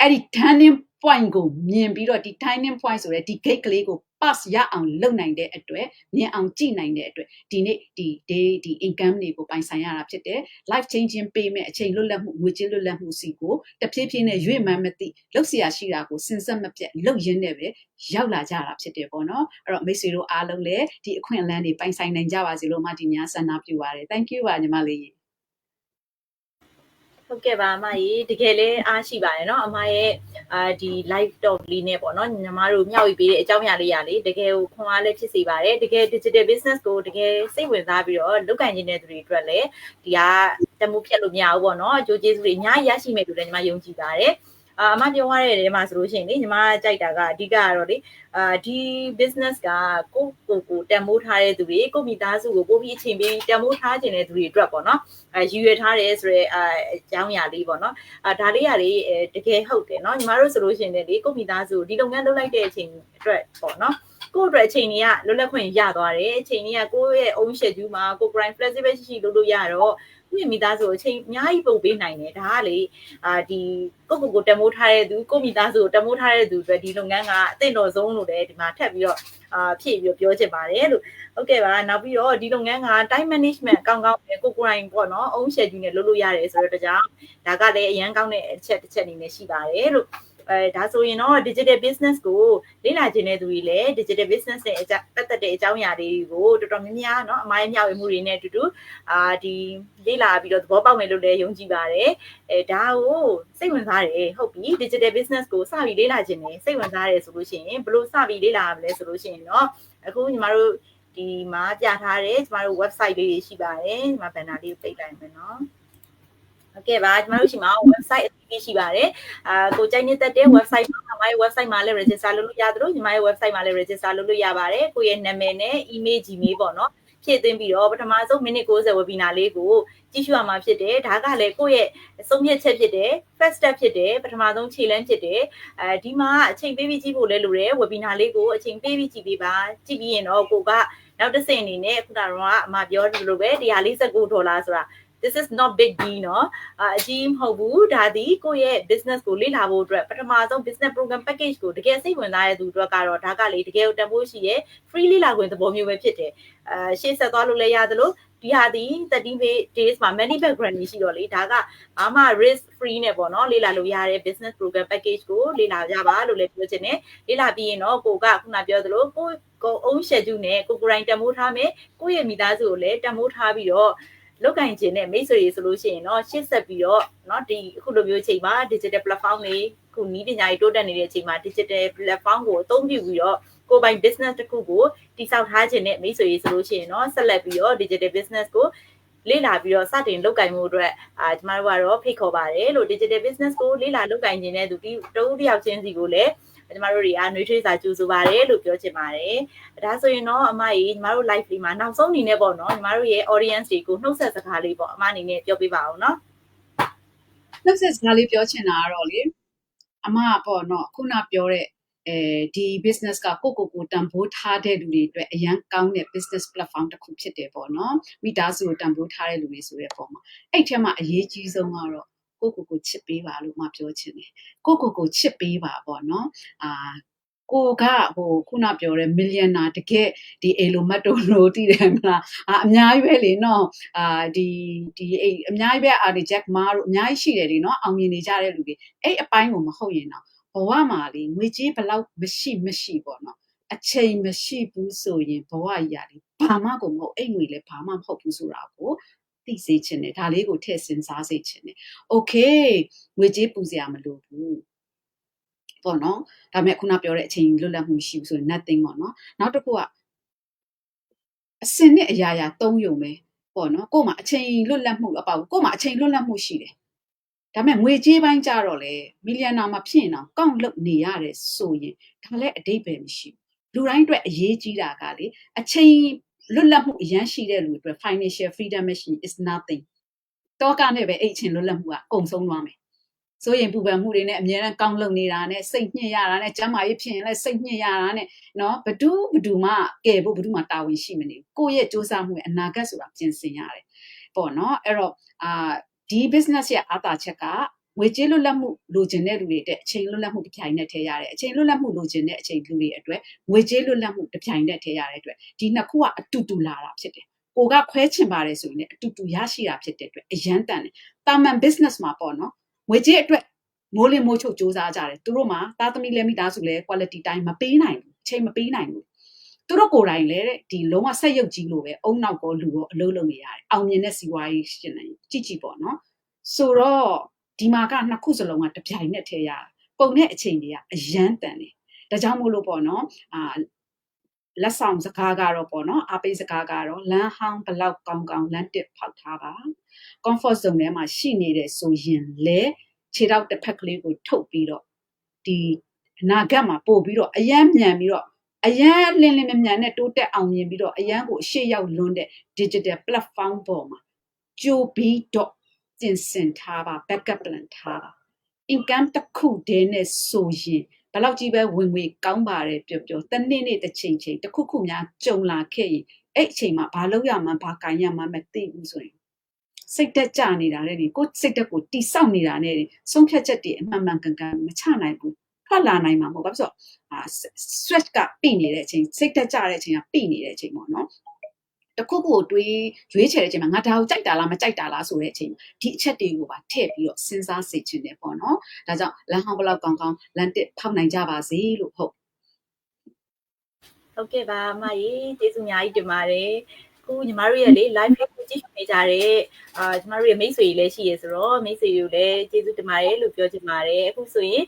အဲ့ဒီ turning point ကိုမြင်ပြီးတော့ဒီ turning point ဆိုတဲ့ဒီ gate ကလေးကို pass ရအောင်လုပ်နိုင်တဲ့အတွက်မြင်အောင်ကြည့်နိုင်တဲ့အတွက်ဒီနေ့ဒီ income တွေကိုပိုင်ဆိုင်ရတာဖြစ်တယ် life changing ပေးမဲ့အချိန်လွတ်လပ်မှုငွေကြေးလွတ်လပ်မှုစီကိုတဖြည်းဖြည်းနဲ့ရွေ့မှန်းမသိလှုပ်เสียရှိတာကိုစဉ်ဆက်မပြတ်လှုပ်ရင်းနဲ့ပဲရောက်လာကြတာဖြစ်တယ်ပေါ့နော်အဲ့တော့မိတ်ဆွေတို့အားလုံးလည်းဒီအခွင့်အလမ်းတွေပိုင်ဆိုင်နိုင်ကြပါစေလို့မှဒီများဆန္ဒပြုပါတယ် thank you ပါညီမလေးဟုတ်ကဲ့ပါအမကြီးတကယ်လဲအားရှိပါတယ်เนาะအမရဲ့ဒီ live talk လေးနဲ့ပေါ့เนาะညီမတို့မျှဝေပေးတဲ့အကြောင်းအရာလေးရာလေးတကယ်ကိုခွန်အားလည်းဖြစ်စေပါတယ်တကယ် digital business ကိုတကယ်စိတ်ဝင်စားပြီးတော့လုပ်ကိုင်နေတဲ့သူတွေအတွက်လည်းဒီကတမှုဖြတ်လို့မရဘူးပေါ့เนาะအကျိုးကျေးဇူးတွေအများကြီးရရှိမယ်လို့လည်းညီမယုံကြည်ပါတယ်အမပြောရတဲ့နေရာမှာဆိုလို့ရှိရင်လေညီမကြိုက်တာကအဓိကကတော့လေဒီ business ကကိုတန်မိုးထားတဲ့သူတွေကိုမိသားစုကိုပို့ပြီးအချိန်ပေးတန်မိုးထားခြင်းတဲ့သူတွေအတွက်ပေါ့နော်ရည်ရွယ်ထားတယ်ဆိုတော့အကြောင်းအရာလေးပေါ့နော်ဒါလေးရလေးတကယ်ဟုတ်တယ်နော်ညီမတို့ဆိုလို့ရှိရင်လေကိုမိသားစုဒီလုပ်ငန်းလုပ်လိုက်တဲ့အချိန်အတွက်ပေါ့နော်ကိုယ့်အတွက်အချိန်ကြီးကလွတ်လပ်ခွင့်ရသွားတယ်အချိန်ကြီးကကိုယ့်ရဲ့ own schedule မှာကို prime flexible ရှိလုပ်လို့ရတော့ကိုယ့်မိသားစုအချိန်အများကြီးပုံပေးနိုင်တယ်ဒါကလေဒီကိုတမိုးထားတဲ့သူကိုမိသားစုကိုတမိုးထားတဲ့သူအတွက်ဒီလုပ်ငန်းကအသင့်တော်ဆုံးလို့လည်းဒီမှာထပ်ပြီးတော့ဖြည့်ပြီးပြောချင်ပါတယ်လို့ဟုတ်ကဲ့ပါနောက်ပြီးတော့ဒီလုပ်ငန်းက time management ကောင်းကောင်းပဲကိုယ်တိုင်ပေါ့နော် own schedule နဲ့လုပ်လို့ရတယ်ဆိုတော့ကြောင့်ဒါကလည်းအရန်ကောင်းတဲ့အချက်တစ်ချက်အနေနဲ့ရှိပါတယ်လို့ဒါဆိုရင်တော့ digital business ကိုလေ့လာခြင်းတဲ့သူတွေလည်း digital business နဲ့ပတ်သက်တဲ့အကြောင်းအရာတွေကိုတော်တော်များများเนาะအမိုင်းမျှဝေမှုတွေနဲ့အတူတူဒီလေ့လာပြီးတော့သဘောပေါက်မယ်လို့လည်းယုံကြည်ပါတယ်ဒါကိုစိတ်ဝင်စားတယ်ဟုတ်ပြီ digital business ကိုစပြီးလေ့လာခြင်းနဲ့စိတ်ဝင်စားတယ်ဆိုလို့ရှိရင်ဘယ်လိုစပြီးလေ့လာရမလဲဆိုလို့ရှိရင်เนาะအခုညီမတို့ဒီမှာပြထားတယ်ညီမတို့ website လေးတွေရှိပါတယ်ညီမဘန်နာလေးကိုပိတ်လိုက်မယ်เนาะဟုတ်ကဲ့ပါကျမတို့ရှိမှာ website အသီးသီးရှိပါတယ်ကိုကြိုက်နေတဲ့ website မှာညီမရဲ့ website မှာလည်း register လုပ်လို့ရသလိုညီမရဲ့ website မှာလည်း register လုပ်လို့ရပါတယ်ကိုရဲ့နာမည်နဲ့ email gmail ပေါ့နော်ဖြည့်သွင်းပြီးတော့ပထမဆုံးမိနစ်60 webinar လေးကိုကြည့်ရှုရမှာဖြစ်တယ်ဒါကလည်းကိုရဲ့ဆုံးဖြတ်ချက်ဖြစ်တယ် first step ဖြစ်တယ်ပထမဆုံးခြေလှမ်းဖြစ်တယ်ဒီမှာအချိန်ပေးပြီးကြည့်ဖို့လည်းလိုတယ် webinar လေးကိုအချိန်ပေးပြီးကြည့်ပေးပါကြည့်ပြီးရင်တော့ကိုကနောက်တစ်ဆင့်အနေနဲ့ခုနကအမပြောသလိုပဲ$149ဆိုတာthis is not big deal เนาะအကြီးမဟုတ်ဘူးဒါဒီကိုယ့်ရဲ့ business ကိုလေ့လာဖို့အတွက်ပထမဆုံး business program package ကိုတကယ်စိတ်ဝင်စားတဲ့သူတွေကတော့ဒါကလေတကယ်ကိုတန်ဖိုးရှိရဲ့ free လေ့လာခွင့်သဘောမျိုးပဲဖြစ်တယ်ရှေ့ဆက်သွားလို့လည်းရသလိုဒီဟာဒီ30 days မှာ many background ရှိတော့လေဒါကဘာမှ risk free နဲ့ပေါ့เนาะလေ့လာလို့ရတဲ့ business program package ကိုလေ့လာကြပါလို့လည်းပြောချင်တယ်လေ့လာပြီးရင်တော့ကိုကခုနပြောသလိုကို own schedule နဲ့ကိုယ်တိုင်တန်ဖိုးထားမယ်ကိုယ့်ရဲ့မိသားစုကိုလည်းတန်ဖိုးထားပြီးတော့လောက်ကင်ခြင်းနဲ့မိတ်ဆွေတွေဆိုလို့ရှိရင်တော့ရှေ့ဆက်ပြီးတော့เนาะဒီအခုလိုမျိုးအချိန်မှာ digital platform တွေခုနည်းပညာတွေတိုးတက်နေတဲ့အချိန်မှာ digital platform ကိုအသုံးပြုပြီးတော့ကိုယ်ပိုင် business တစ်ခုကိုတည်ဆောက်ထားခြင်းနဲ့မိတ်ဆွေတွေဆိုလို့ရှိရင်တော့ဆက်လက်ပြီးတော့ digital business ကိုလေ့လာပြီးတော့စတင်လုပ်ကိုင်မှုအတွက်ကျမတို့ကတော့ဖိတ်ခေါ်ပါတယ်လို့ digital business ကိုလေ့လာလုပ်ကိုင်ခြင်းတဲ့သူတဦးတစ်ယောက်ချင်းစီကိုလည်းကျမတို့တွေကနှွေးထွေးစာကြိုဆိုပါတယ်လို့ပြောချင်ပါတယ်ဒါဆိုရင်တော့အမကြီးကျမတို့ live လေးမှာနောက်ဆုံးအနေနဲ့ပေါ့နော်ကျမတို့ရဲ့ audience တွေကိုနှုတ်ဆက်စကားလေးပေါ့အမအနေနဲ့ပြောပြပါအောင်နော်နှုတ်ဆက်စကားလေးပြောချင်တာကတော့လေအမပေါ့နော်ခုနပြောတဲ့ဒီ business ကကိုတန်ဖိုးထားတဲ့လူတွေအတွက်အရန်ကောင်းတဲ့ business platform တစ်ခုဖြစ်တယ်ပေါ့နော်မိသားစုကိုတန်ဖိုးထားတဲ့လူတွေဆိုတဲ့ပုံမှာအဲ့ထဲမှာအရေးကြီးဆုံးကတော့ကိုချစ်ပေးပါလို့မှပြောချင်တယ်ကိုချစ်ပေးပါပေါ့နော် ကိုကခုနပြောတဲ့ millionaire တကယ်ဒီအိလိုမတ်တို့လို့တည်တယ်မလားအများကြီးပဲလေနော်ဒီအများကြီးပဲဒီ Jack Ma တို့အများကြီးရှိတယ်လေနော်အောင်မြင်နေကြတဲ့လူတွေအဲ့အပိုင်းကိုမဟုတ်ရင်တော့ဘဝမှာလေငွေကြေးဘလောက်မရှိပေါ့နော်အချိန်မရှိဘူးဆိုရင်ဘဝကြီးရလေဘာမှကိုမဟုတ်အဲ့ငွေလည်းဘာမှမဟုတ်ဘူးဆိုတာကိုသိစေချင်တယ်ဒါလေးကိုထည့်စဉ်းစားစေချင်တယ် okay ငွေကြေးပူစရာမလိုဘူးပေါ့နော်ဒါပေမဲ့ခုနပြောတဲ့အချိန်လွတ်လပ်မှုရှိဘူးဆိုရင် nothing ပေါ့နော်နောက်တစ်ခုကအစင်နဲ့အရာရာသုံးယုံပဲပေါ့နော်ကို့မှာအချိန်လွတ်လပ်မှုအပေါ့ကို့မှာအချိန်လွတ်လပ်မှုရှိတယ်ဒါပေမဲ့ငွေကြေးပိုင်းကြတော့လေမီလီယံနာမှာဖြစ်ရင်တော့ကောင့်လုတ်နေရတယ်ဆိုရင်ဒါလည်းအတိတ်ပဲမရှိဘူးလူတိုင်းအတွက်အရေးကြီးတာကလေအချိန်လွတ်လပ်မှုအရန်ရှိတဲ့လူအတွက် financial freedom မရှိ is nothing တော့ကနဲ့ပဲအဲ့အချိန်လွတ်လပ်မှုကအကုန်ဆုံးသွားမယ်ဆိုရင်ပူပန်မှုတွေနဲ့အများနဲ့ကောင်းလုံနေတာနဲ့စိတ်ညစ်ရတာနဲ့ကျမ်းမာရေးဖြစ်ရင်လည်းစိတ်ညစ်ရတာနဲ့နော်ဘဒူမှကဲဖို့ဘဒူမှတာဝန်ရှိမနေဘူးကိုယ့်ရဲ့စူးစမ်းမှုရဲ့အနာဂတ်ဆိုတာပြင်ဆင်ရတယ်ပေါ့နော်အဲ့တော့ဒီ business ရဲ့အားသာချက်ကငွေကြေးလွတ်လပ်မှုလိုချင်တဲ့လူတွေတဲ့အချိန်လွတ်လပ်မှုတစ်ပြိုင်နက်ထည့်ရတယ်အချိန်လွတ်လပ်မှုလိုချင်တဲ့အချိန်လူတွေအတွက်ငွေကြေးလွတ်လပ်မှုတစ်ပြိုင်နက်ထည့်ရတဲ့အတွက်ဒီနှစ်ခုကအတူတူလာတာဖြစ်တယ်ကိုကခွဲချင်ပါတယ်ဆိုရင်လည်းအတူတူရရှိတာဖြစ်တဲ့အတွက်အရန်တန်တယ်တာမန် business မှာပေါ့နော်ငွေကြေးအတွက်မိုးလင်းမိုးချုပ်စူးစမ်းကြတယ်သူတို့မှာသားသမီးလည်းမိသားစုလည်း quality တိုင်းမပေးနိုင်ဘူးချိန်မပေးနိုင်ဘူးသူတို့ကိုယ်တိုင်လည်းဒီလုံးဝဆက်ရုပ်ကြီးလိုပဲအုံနောက်ကောလူရောအလုံးလုံးနေရတယ်အောင်မြင်တဲ့စီးပွားရေးရှင်နေကြည့်ပေါ့နော်ဆိုတော့ဒီမှာကနှစ်ခုစလုံးကတပြိုင်နက်ထဲရပုံတဲ့အချိန်တွေကအရန်တန်တယ်ဒါကြောင့်မို့လို့ပေါ့နော်လက်ဆောင်စကားကတော့ပေါ့နော်အားပေးစကားကတော့လမ်းဟောင်းဘလောက်ကောင်းကောင်းလမ်းတစ်ဖောက်ထားပါ comfort zone ထဲမှာရှိနေတဲ့ဆိုရင်လေခြေထောက်တစ်ဖက်ကလေးကိုထုတ်ပြီးတော့ဒီအနာဂတ်မှာပို့ပြီးတော့အယမ်းမြန်ပြီးတော့အယမ်းလင်းလင်းမြန်နဲ့တိုးတက်အောင်မြင်ပြီးတော့အယမ်းကိုအရှိရောက်လွန်းတဲ့ digital platform ပေါ်မှာကြိုပြီးတော့ပြင်ဆင်ထားပါ backup plan ထားပါ income တစ်ခုတည်းနဲ့ဆိုရင်ဘယ်လောက်ကြီးပဲဝင်ငွေကောင်းပါတယ်ပြောတနေ့တစ်ချိန်တစ်ခုခုများကြုံလာခဲ့ရင်အဲ့အချိန်မှာဘာလုပ်ရမှန်းဘာကိုင်ရမှန်းမသိဘူးဆိုရင်စိတ်တက်ကြနေတာနဲ့ကိုစိတ်တက်ကိုတိဆောက်နေတာနဲ့ဆုံးဖြတ်ချက်တွေအမှန်မှန်ကန်ကန်မချနိုင်ဘူးထွက်လာနိုင်မှာမဟုတ်ဘာဖြစ်လို့stress ကပြိနေတဲ့အချိန်စိတ်တက်ကြတဲ့အချိန်ကပြိနေတဲ့အချိန်ပေါ့နော်တခုခုကိုတွေးရွေးချယ်တဲ့အချိန်မှာငါဒါကိုကြိုက်တာလားမကြိုက်တာလားဆိုတဲ့အချိန်ဒီအချက်တွေကိုပါထည့်ပြီးတော့စဉ်းစားစေချင်တယ်ပေါ့နော်ဒါကြောင့်လမ်းဟောင်းဘလောက်ကောင်းကောင်းလမ်းတစ်ဖောက်နိုင်ကြပါစေလို့ဟုတ်ကဲ့ပါအမကြီးကျေးဇူးအများကြီးတင်ပါတယ်ခုညီမတို့ရဲ့လေ live ကိုကြည့်နေကြတဲ့ညီမတို့ရဲ့မိတ်ဆွေတွေလည်းရှိရဆိုတော့မိတ်ဆွေတွေကိုလည်းကျေးဇူးတင်ပါတယ်လို့ပြောချင်ပါတယ်အခုဆိုရင်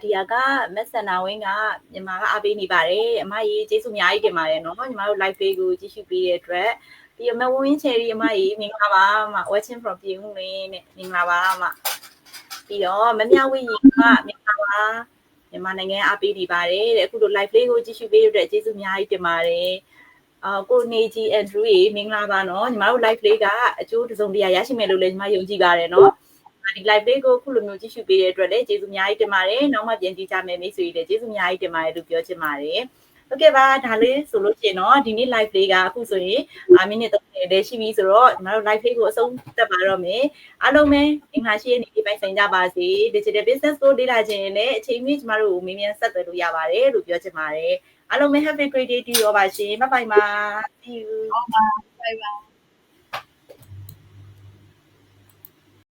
ဒီဟာကမက်ဆန်နာဝင်းကမြန်မာကအားပေးနေပါတယ်အမကြီးကျေးဇူးအများကြီးတင်ပါတယ်နော်ညီမတို့ live လေးကိုကြည့်ရှုပေးတဲ့အတွက်ဒီမဝင်းချယ်ရီအမကြီးမင်္ဂလာပါအမ watching from ပြည်ဦးလင်းနဲ့မင်္ဂလာပါအမပြီးတော့မမြဝင်းကြီးကမင်္ဂလာပါမြန်မာနိုင်ငံအားပေးနေပါတယ်တဲ့အခုလို live လေးကိုကြည့်ရှုပေးတဲ့အတွက်ကျေးဇူးအများကြီးတင်ပါတယ်ကိုနေကြီး Andrew ရေမင်္ဂလာပါနော်ညီမတို့ live လေးကအကျိုးတစုံတရာရရှိမယ်လို့လည်းညီမယုံကြည်ပါတယ်နော်ဒီ live လေးကိုခုလိုမျိုးကြည့်ရှုပေးတဲ့အတွက်လည်းကျေးဇူးအများကြီးတင်ပါတယ်နောက်မှပြန်ကြည့်ကြမယ်မိတ်ဆွေတွေလည်းကျေးဇူးအများကြီးတင်ပါတယ်လို့ပြောချင်ပါတယ်ဟုတ်ကဲ့ပါဒါလေးဆိုလို့ရှိရင်တော့ဒီနေ့ live လေးကအခုဆိုရင်မိနစ်30လေးရှိပြီဆိုတော့ညီမတို့ live လေးကိုအဆုံးသတ်ပါတော့မယ်အားလုံးပဲအင်္ဂါရှိရဲ့နေ့ပိုင်ဆိုင်ကြပါစေ digital business ကိုလေ့လာခြင်းနဲ့အချိန်မီကျမတို့ကိုမေးမြန်းဆက်သွယ်လို့ရပါတယ်လို့ပြောချင်ပါတယ်အားလုံးပဲ have a great day တူရောပါရှင် bye bye ပါ see you bye bye